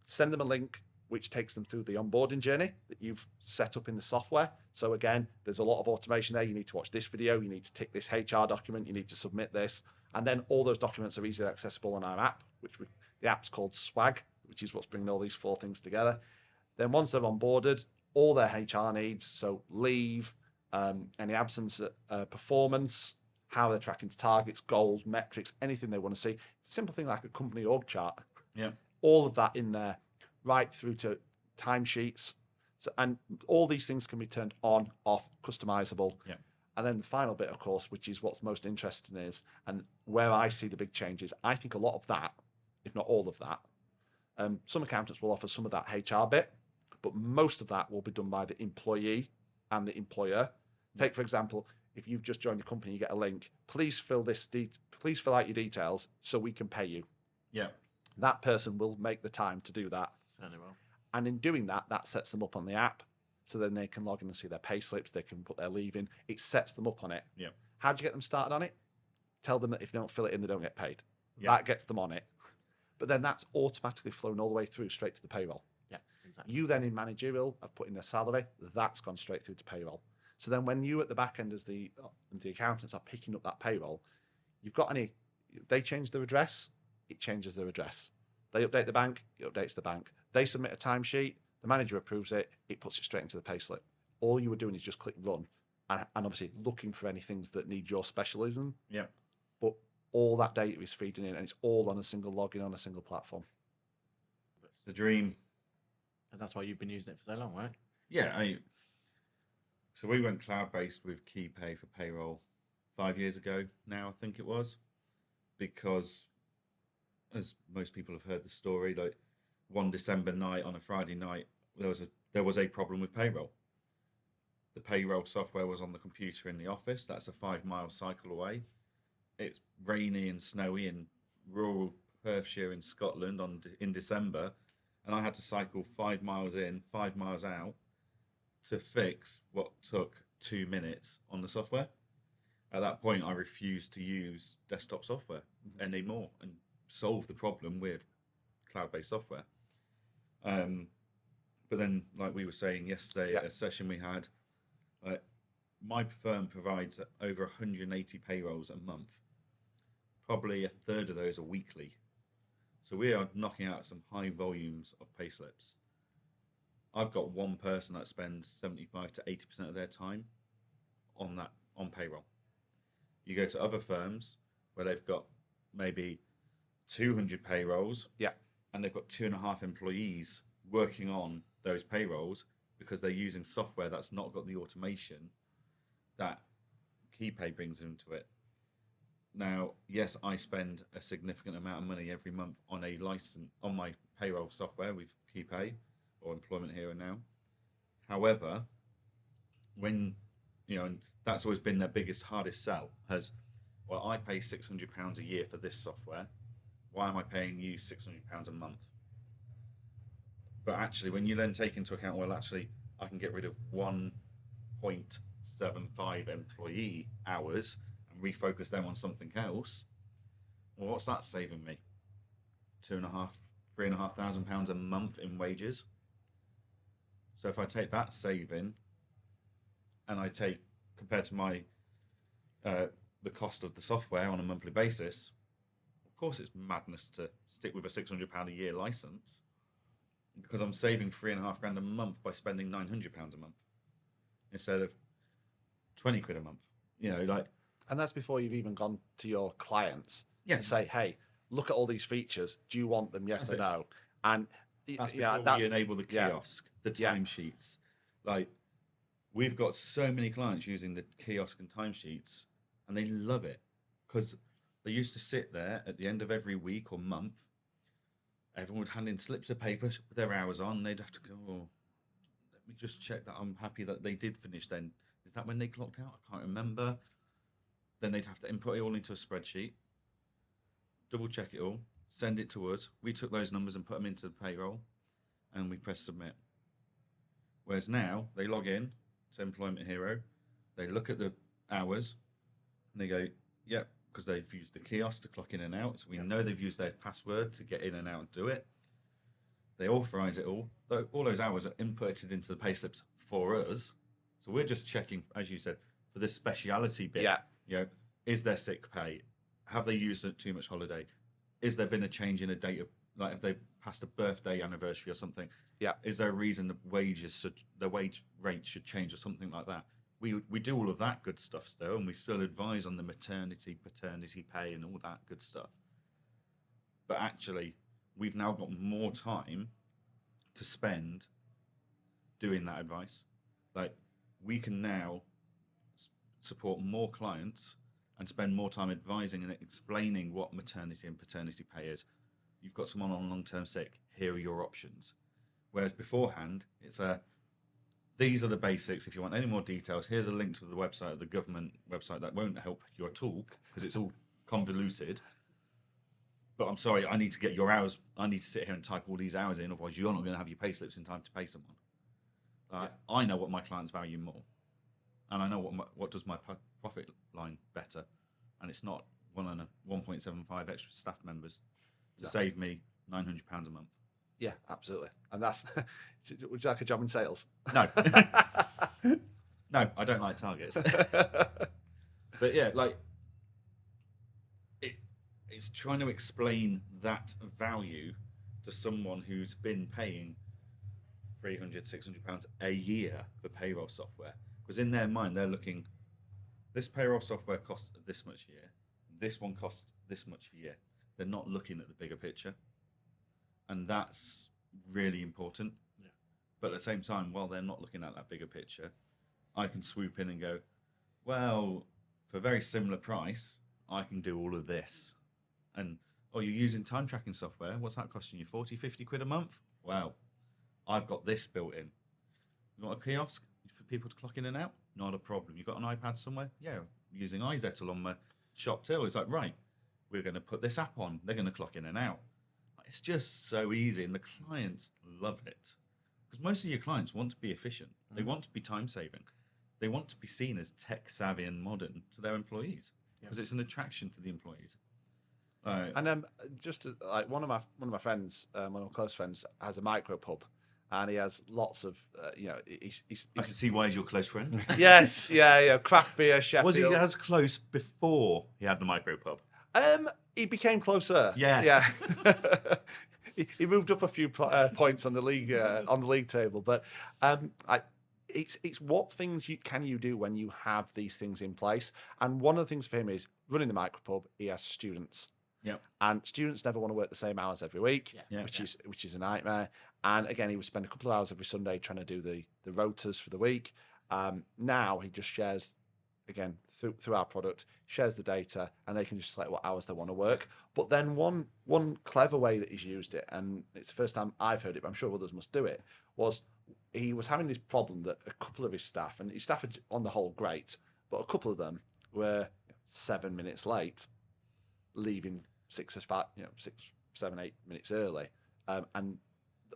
send them a link which takes them through the onboarding journey that you've set up in the software. So again, there's a lot of automation there. You need to watch this video, you need to tick this HR document, you need to submit this, and then all those documents are easily accessible on our app, the app's called Swag, which is what's bringing all these 4 things together. Then once they're onboarded, all their HR needs, so leave, any absence, performance, how they're tracking to targets, goals, metrics, anything they want to see. Simple thing like a company org chart. Yeah. All of that in there, right through to timesheets. So, and all these things can be turned on, off, customizable. Yeah. And then the final bit, of course, which is what's most interesting is, and where I see the big changes, I think a lot of that, if not all of that, some accountants will offer some of that HR bit, but most of that will be done by the employee and the employer. Take, for example, if you've just joined the company, you get a link. Please fill please fill out your details so we can pay you. Yeah. That person will make the time to do that. Certainly will. And in doing that, that sets them up on the app. So then they can log in and see their pay slips. They can put their leave in. It sets them up on it. Yeah. How do you get them started on it? Tell them that if they don't fill it in, they don't get paid. Yeah. That gets them on it. But then that's automatically flown all the way through straight to the payroll. Yeah, exactly. You then in managerial have put in their salary. That's gone straight through to payroll. So then when you at the back end as the accountants are picking up that payroll, you've got they change their address, it changes their address. They update the bank, it updates the bank. They submit a timesheet, the manager approves it, it puts it straight into the payslip. All you were doing is just click run and obviously looking for any things that need your specialism. Yeah. But all that data is feeding in and it's all on a single login on a single platform. It's the dream. And that's why you've been using it for so long, right? Yeah. So we went cloud-based with KeyPay for payroll 5 years ago now, I think it was, because as most people have heard the story, like one December night on a Friday night, there was a problem with payroll. The payroll software was on the computer in the office. That's a 5-mile cycle away. It's rainy and snowy in rural Perthshire in Scotland in December, and I had to cycle 5 miles in, 5 miles out to fix what took 2 minutes on the software. At that point, I refused to use desktop software anymore and solve the problem with cloud-based software. But then, like we were saying yesterday at a session we had, my firm provides over 180 payrolls a month. Probably a third of those are weekly. So we are knocking out some high volumes of payslips. I've got one person that spends 75 to 80% of their time on payroll. You go to other firms where they've got maybe 200 payrolls, and they've got 2.5 employees working on those payrolls because they're using software that's not got the automation that KeyPay brings into it. Now, yes, I spend a significant amount of money every month on a license on my payroll software with KeyPay or Employment Hero now. However, when and that's always been their biggest, hardest sell. I pay £600 a year for this software. Why am I paying you £600 a month? But actually, when you then take into account, I can get rid of 1.75 employee hours and refocus them on something else. Well, what's that saving me? £3,500 a month in wages. So if I take that saving and I take, compared to my the cost of the software on a monthly basis, of course it's madness to stick with a £600 a year license, because I'm saving £3,500 a month by spending £900 a month instead of 20 quid a month. And that's before you've even gone to your clients to say, hey, look at all these features. Do you want them? Yes or no? And that's before we enable the kiosk, the timesheets. We've got so many clients using the kiosk and timesheets, and they love it because they used to sit there at the end of every week or month. Everyone would hand in slips of paper with their hours on. They'd have to go, let me just check that I'm happy that they did finish then. Is that when they clocked out? I can't remember. Then they'd have to input it all into a spreadsheet, double check it all, send it to us. We took those numbers and put them into the payroll, and we press submit. Whereas now, they log in to Employment Hero, they look at the hours, and they go, yep, because they've used the kiosk to clock in and out, so we know they've used their password to get in and out and do it. They authorize it all. All those hours are inputted into the payslips for us. So we're just checking, as you said, for this speciality bit. Is there sick pay? Have they used too much holiday? Is there been a change in a date of, have they passed a birthday anniversary or something? Is there a reason the wage rate should change or something like that? We do all of that good stuff still, and we still advise on the maternity, paternity pay and all that good stuff. But actually, we've now got more time to spend doing that advice. We can now support more clients and spend more time advising and explaining what maternity and paternity pay is. You've got someone on long-term sick, here are your options. Whereas beforehand, it's these are the basics. If you want any more details, here's a link to the website, the government website. That won't help you at all because it's all convoluted. But I'm sorry, I need to get your hours. I need to sit here and type all these hours in, otherwise you're not going to have your pay slips in time to pay someone. I know what my clients value more, and I know what does my profit line better, and it's not 1.75 extra staff members to save me £900 a month. Yeah, absolutely. And that's, would you like a job in sales? No. No, I don't like targets. But yeah, like, it's trying to explain that value to someone who's been paying £300, £600 a year for payroll software. Because in their mind, they're looking, this payroll software costs this much a year. This one costs this much a year. They're not looking at the bigger picture. And that's really important. Yeah. But at the same time, while they're not looking at that bigger picture, I can swoop in and go, well, for a very similar price, I can do all of this. And, oh, you're using time tracking software. What's that costing you? 40, 50 quid a month? Wow. I've got this built in. You want a kiosk for people to clock in and out? Not a problem. You've got an iPad somewhere? Yeah, I'm using iZettle on my shop till. It's like, right, we're going to put this app on. They're going to clock in and out. It's just so easy, and the clients love it. Because most of your clients want to be efficient. They want to be time-saving. They want to be seen as tech-savvy and modern to their employees. Because it's an attraction to the employees. And just to, like one of my friends, one of my close friends, has a micro pub, and he has lots of he's I can see why he's your close friend. Yes, yeah, craft beer, Sheffield. Was he as close before he had the micro pub? He became closer. Yeah. He moved up a few points on the league table, but it's what things can you do when you have these things in place. And one of the things for him is running the micropub. He has students. Yeah. And students never want to work the same hours every week, which is a nightmare. And again, he would spend a couple of hours every Sunday trying to do the rotas for the week. Now he just shares, again, through our product, shares the data, and they can just select what hours they want to work. But then one clever way that he's used it, and it's the first time I've heard it, but I'm sure others must do it, was he was having this problem that a couple of his staff, and his staff are on the whole great, but a couple of them were 7 minutes late, leaving 6, 7, 8 minutes early, and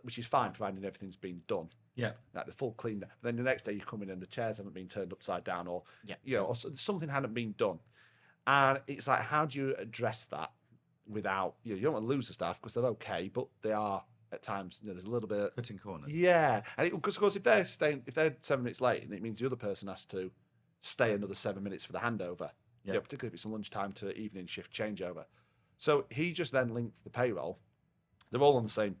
which is fine, providing everything's been done. Yeah, like the full clean. But then the next day you come in and the chairs haven't been turned upside down, or or something hadn't been done. And it's like, how do you address that without you don't want to lose the staff because they're okay, but they are at times. There's a little bit of cutting corners. Yeah, and because of course if they're 7 minutes late, and it means the other person has to stay another 7 minutes for the handover. Yeah, particularly if it's a lunchtime to evening shift changeover. So he just then linked the payroll. They're all on the same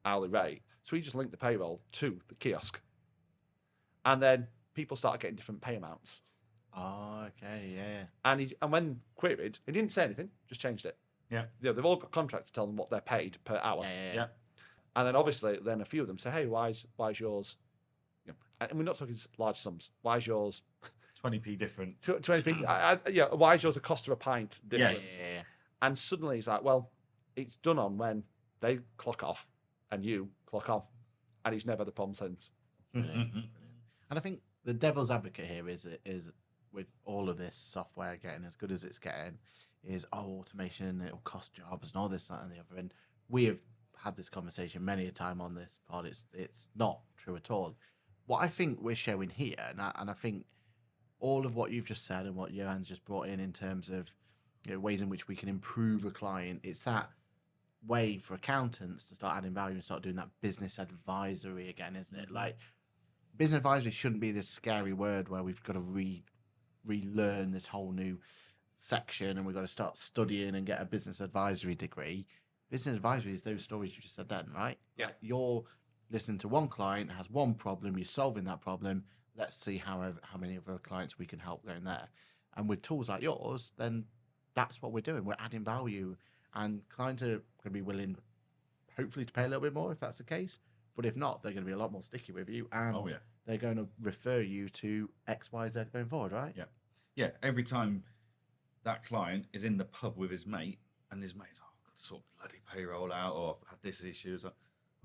hourly rate. So he just linked the payroll to the kiosk. And then people started getting different pay amounts. Oh, okay, yeah. And when queried, he didn't say anything, just changed it. Yeah. They've all got contracts to tell them what they're paid per hour. Yeah. And then obviously, then a few of them say, hey, why is yours? And we're not talking large sums. Why is yours 20p different? 20p. Why is yours a cost of a pint different? Yes. Yeah. And suddenly he's like, well, it's done on when they clock off and you clock on. And he's never had the problem since. Brilliant. And I think the devil's advocate here is with all of this software getting as good as it's getting, is automation, it'll cost jobs and all this, that, and the other. And we have had this conversation many a time on this pod. It's not true at all. What I think we're showing here, and I think all of what you've just said and what Johann's just brought in terms of ways in which we can improve a client, it's that way for accountants to start adding value and start doing that business advisory again, isn't it? Like, business advisory shouldn't be this scary word where we've got to relearn this whole new section and we've got to start studying and get a business advisory degree. Business advisory is those stories you just said then, right? Yeah. Like, you're listening to one client, has one problem, you're solving that problem. Let's see how many of our clients we can help going there. And with tools like yours, then that's what we're doing. We're adding value, and clients are going to be willing, hopefully, to pay a little bit more if that's the case. But if not, they're going to be a lot more sticky with you, and they're going to refer you to X, Y, Z going forward, right? Yeah. Yeah. Every time that client is in the pub with his mate, and his mate's, I've got to sort bloody payroll out, or I've had this issue. It's like,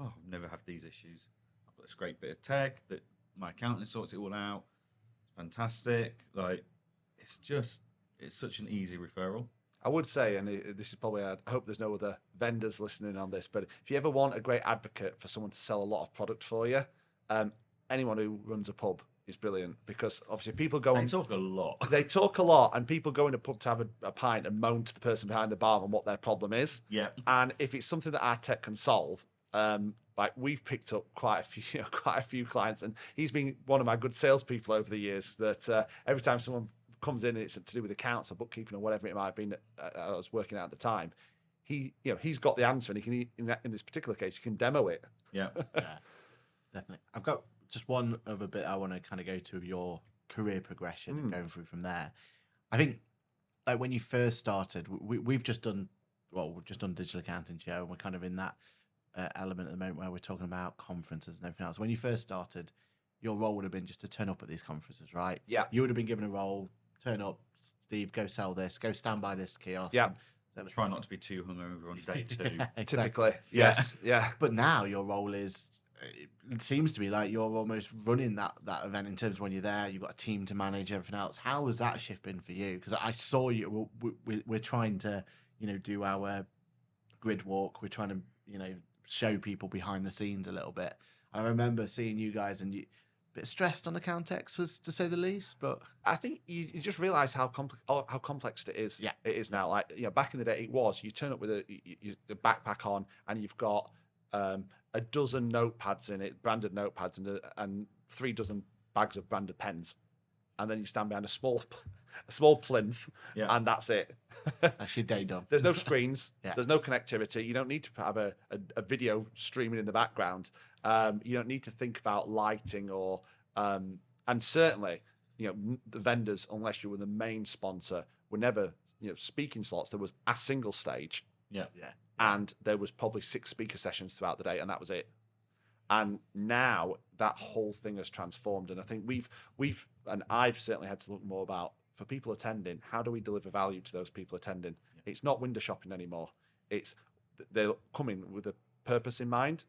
I've never had these issues. I've got this great bit of tech that My accountant sorts it all out. It's fantastic. Like, it's such an easy referral. I would say, and this is probably, I hope there's no other vendors listening on this, but if you ever want a great advocate for someone to sell a lot of product for you, anyone who runs a pub is brilliant, because obviously people go They on. talk a lot. They talk a lot, and people go in a pub to have a pint and moan to the person behind the bar on what their problem is. Yeah. And if it's something that our tech can solve, like we've picked up quite a few clients, and he's been one of my good salespeople over the years. That every time someone comes in and it's to do with accounts or bookkeeping or whatever it might have been, I was working out at the time. He's got the answer, and he can in this particular case, he can demo it. Yeah. Yeah, definitely. I've got just one other bit I want to kind of go to your career progression and going through from there. I think, like, when you first started, we've just done digital accounting show, and we're kind of in that element at the moment where we're talking about conferences and everything else. When you first started, your role would have been just to turn up at these conferences, right? Yeah. You would have been given a role, turn up, Steve, go sell this, go stand by this kiosk. Yeah. Try not to be too hungover on day 2. Yeah, exactly. Typically, yes, yeah. But now your role is, it seems to be like you're almost running that event in terms of when you're there, you've got a team to manage, everything else. How has that shift been for you? Because I saw you, we're trying to, do our grid walk. We're trying to, show people behind the scenes a little bit. I remember seeing you guys, and you a bit stressed on account X, was to say the least. But I think you just realise how complex it is. Yeah. It is now. Like, back in the day, it was you turn up with a backpack on, and you've got a dozen notepads in it, branded notepads, and 3 dozen bags of branded pens, and then you stand behind a small plinth, and that's it. that's your day done. There's no screens. Yeah. There's no connectivity. You don't need to have a video streaming in the background. You don't need to think about lighting or, and certainly, the vendors, unless you were the main sponsor, were never, speaking slots. There was a single stage. Yeah. Yeah. And there was probably 6 speaker sessions throughout the day, and that was it. And now that whole thing has transformed. And I think and I've certainly had to look more about, for people attending, how do we deliver value to those people attending? Yeah. It's not window shopping anymore. It's they're coming with a purpose in mind,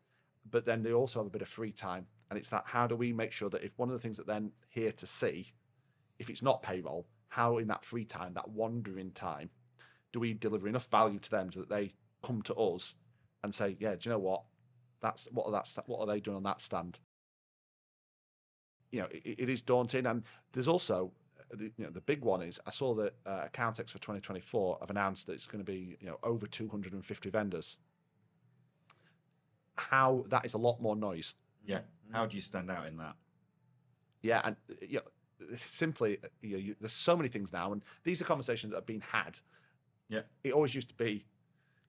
but then they also have a bit of free time. And it's that, how do we make sure that if one of the things that they're here to see, if it's not payroll, how in that free time, that wandering time, do we deliver enough value to them so that they come to us and say, yeah, do you know what? What are they doing on that stand? It is daunting. And there's also, the big one is, I saw that Accountex for 2024 have announced that it's going to be, over 250 vendors. How that is a lot more noise. Yeah. How do you stand out in that? Yeah, and simply, there's so many things now, and these are conversations that have been had. Yeah. It always used to be,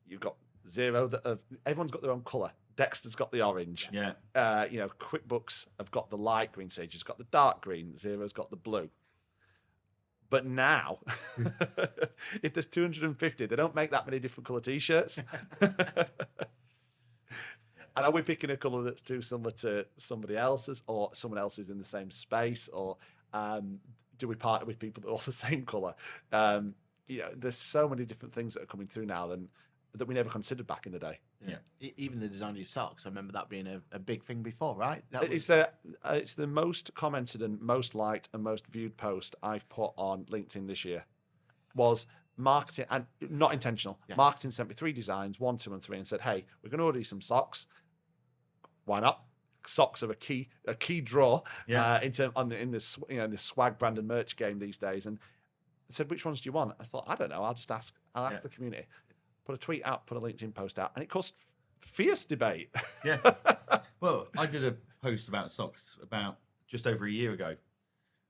you've got Xero, everyone's got their own colour. Dexter's got the orange. Yeah. QuickBooks have got the light green, Sage's got the dark green, Xero's got the blue. But now, if there's 250, they don't make that many different colour t-shirts. And are we picking a colour that's too similar to somebody else's, or someone else who's in the same space, or do we partner with people that are all the same colour? There's so many different things that are coming through now that we never considered back in the day. Yeah. Even the design of your socks, I remember that being a big thing before, right? It's the most commented and most liked and most viewed post I've put on LinkedIn this year. Was marketing, and not intentional. Yeah. Marketing sent me 3 designs, 1, 2, and 3, and said, "Hey, we're going to order you some socks. Why not?" Socks are a key draw in this this swag brand and merch game these days. And I said, "Which ones do you want?" I thought, I don't know. I'll just ask. I'll ask the community. Put a tweet out, put a LinkedIn post out, and it caused fierce debate. Yeah. Well, I did a post about socks about just over a year ago,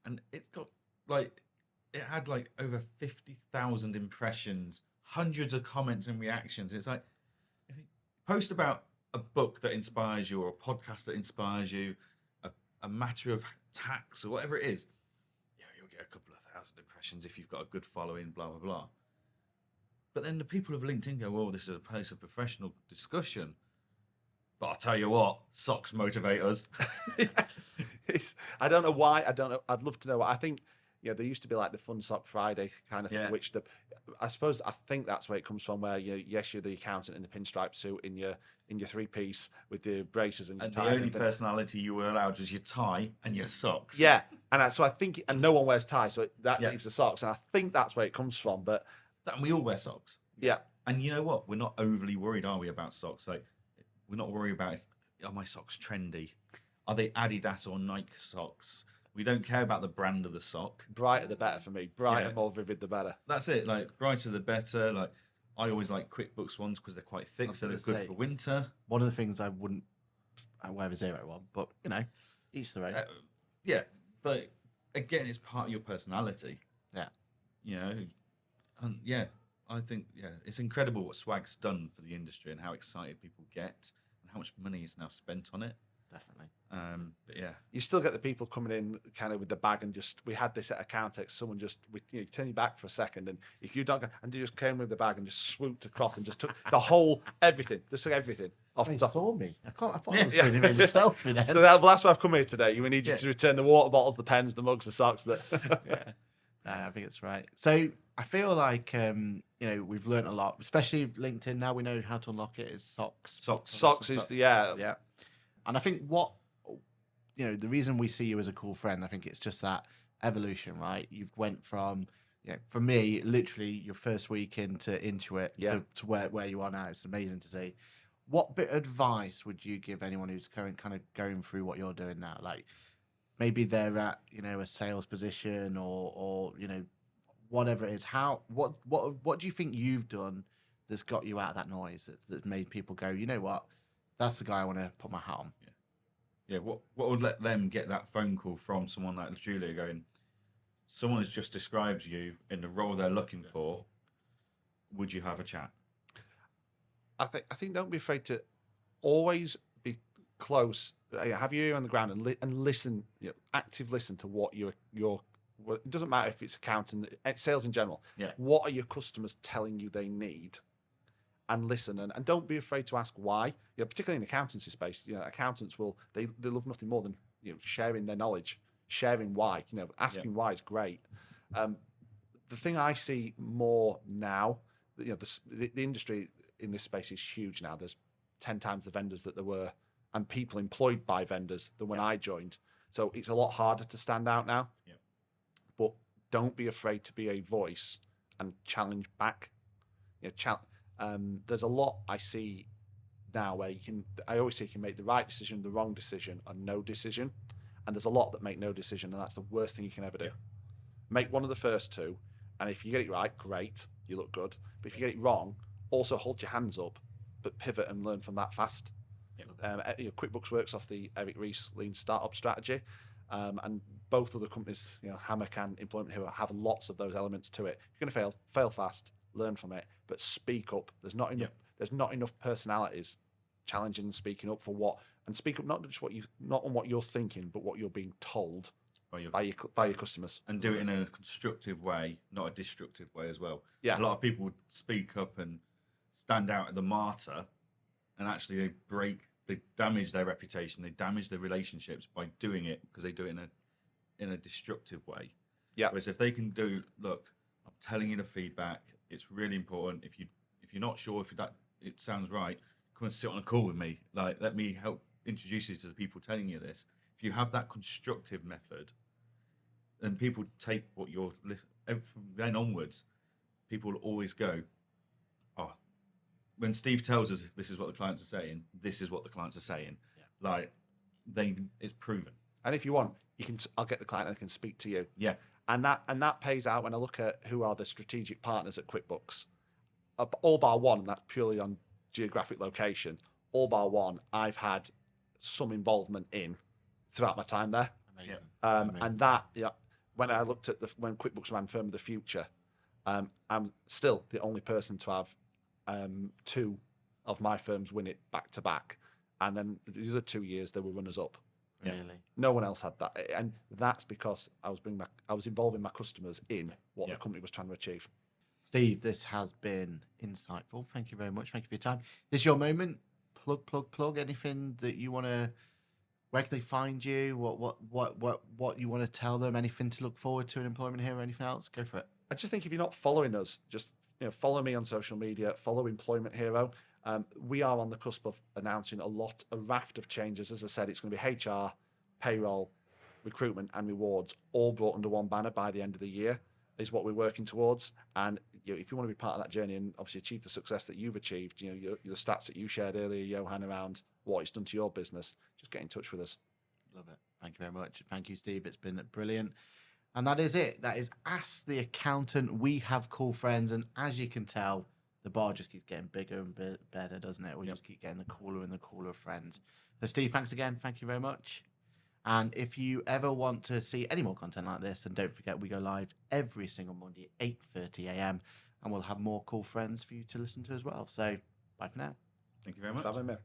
and it had over 50,000 impressions, hundreds of comments and reactions. It's like, if you post about a book that inspires you, or a podcast that inspires you, a matter of tax or whatever it is, you'll get a couple of thousand impressions if you've got a good following, blah, blah, blah. But then the people of LinkedIn go, "Well, this is a place of professional discussion." But I'll tell you what, socks motivate us. I don't know why. I don't know. I'd love to know. I think Yeah, there used to be like the Fun Sock Friday kind of thing, Yeah. which I think that's where it comes from. Where you're the accountant in the pinstripe suit in your 3-piece with the braces and your And tie. the and only everything. personality you were allowed was your tie and your socks. Yeah, so I think, and no one wears ties, so that Yeah. leaves the socks, and I think that's where it comes from. But And we all wear socks. yeah, And you know what? We're not overly worried, are we, about socks? Like, we're not worried about if are my socks trendy? Are they Adidas or Nike socks? We don't care about the brand of the sock. brighter the better for me. Brighter, Yeah. more vivid the better. That's it. Like, brighter the better. Like, I always like QuickBooks ones because they're quite I thick, was so they're gonna good say, for winter. One of the things I wouldn't wear the 0 one, but you know, each their own. Yeah, but again, it's part of your personality. Yeah. You know, and yeah, I think it's incredible what Swag's done for the industry and how excited people get and how much money is now spent on it. Definitely. But yeah, You still get the people coming in kind of with the bag and just, we had this at Accountex, someone just, you turn your back for a second, and if you don't, and they just came with the bag and just swooped across and just took the whole, everything, just took everything off the They top. saw me. I thought I was Yeah. feeling really selfie then. So that's why I've come here today. We need you Yeah. to return the water bottles, the pens, the mugs, the socks. Yeah. I think it's right. So I feel like we've learned a lot, especially LinkedIn. Now we know how to unlock it is socks. Socks is yeah. And I think the reason we see you as a cool friend, I think it's just that evolution, right? You've went from, for me, literally your first week into it Yeah. to where you are now. It's amazing to see. What bit of advice would you give anyone who's kind of going through what you're doing now? Like maybe they're at, a sales position or whatever it is. What do you think you've done that's got you out of that noise that made people go, you know what? That's the guy I want to put my hat on. Yeah, what would let them get that phone call from someone like Julia going, someone has just described you in the role they're looking for, would you have a chat? I think don't be afraid to always be close. Have your ear on the ground and listen. Active listen to what your it doesn't matter if it's accounting, sales in general. Yeah. What are your customers telling you they need? And listen, and don't be afraid to ask why. Particularly in the accountancy space, accountants they love nothing more than sharing their knowledge, sharing why. Asking why is great. The thing I see more now, the industry in this space is huge now. There's 10 times the vendors that there were, and people employed by vendors than when I joined. So it's a lot harder to stand out now. Yeah. But don't be afraid to be a voice and challenge back. There's a lot I see now where I always say you can make the right decision, the wrong decision, or no decision. And there's a lot that make no decision, and that's the worst thing you can ever do. Yeah. Make one of the first two, and if you get it right, great, you look good. But if you get it wrong, also hold your hands up, but pivot and learn from that fast. QuickBooks works off the Eric Ries Lean Startup strategy, and both of the companies, Hammock and Employment Hero, have lots of those elements to it. You're going to fail fast, learn from it, but speak up. There's not enough. There's not enough personalities challenging and speaking up for what, and speak up not just not on what you're thinking, but what you're being told by your customers, and do it in a constructive way, not a destructive way as well. Yeah. A lot of people would speak up and stand out as the martyr, and actually they damage their reputation, they damage their relationships by doing it because they do it in a destructive way. Yeah. Whereas if they can look, I'm telling you the feedback, it's really important. If you're not sure if it sounds right, come and sit on a call with me. Like, let me help introduce you to the people telling you this. If you have that constructive method, then people take what you're from then onwards. People will always go, oh, when Steve tells us this is what the clients are saying, this is what the clients are saying. Yeah. Like, it's proven. And if you want, I'll get the client and they can speak to you. Yeah. And that pays out when I look at who are the strategic partners at QuickBooks. All bar one, and that's purely on geographic location. All bar one, I've had some involvement in throughout my time there. Amazing. And that, when I looked at when QuickBooks ran Firm of the Future, I'm still the only person to have two of my firms win it back to back, and then the other 2 years they were runners up. Really? No one else had that, and that's because I was involving my customers in what the company was trying to achieve. Steve, this has been insightful. Thank you very much. Thank you for your time. This is your moment. Plug anything that you want to Where can they find you? What you want to tell them? Anything to look forward to in Employment Hero? Anything else? Go for it. I just think if you're not following us, just follow me on social media, follow Employment Hero. We are on the cusp of announcing a raft of changes. As I said, it's going to be HR, payroll, recruitment, and rewards, all brought under one banner by the end of the year, is what we're working towards. And if you want to be part of that journey and obviously achieve the success that you've achieved, the stats that you shared earlier, Johann, around what it's done to your business, just get in touch with us. Love it. Thank you very much. Thank you, Steve. It's been brilliant. And that is it. That is Ask the Accountant. We have cool friends. And as you can tell, the bar just keeps getting bigger and better, doesn't it? We just keep getting the cooler and the cooler friends. So, Steve, thanks again. Thank you very much. And if you ever want to see any more content like this, then don't forget we go live every single Monday at 8:30 a.m. and we'll have more cool friends for you to listen to as well. So, bye for now. Thank you very much. Bye, mate.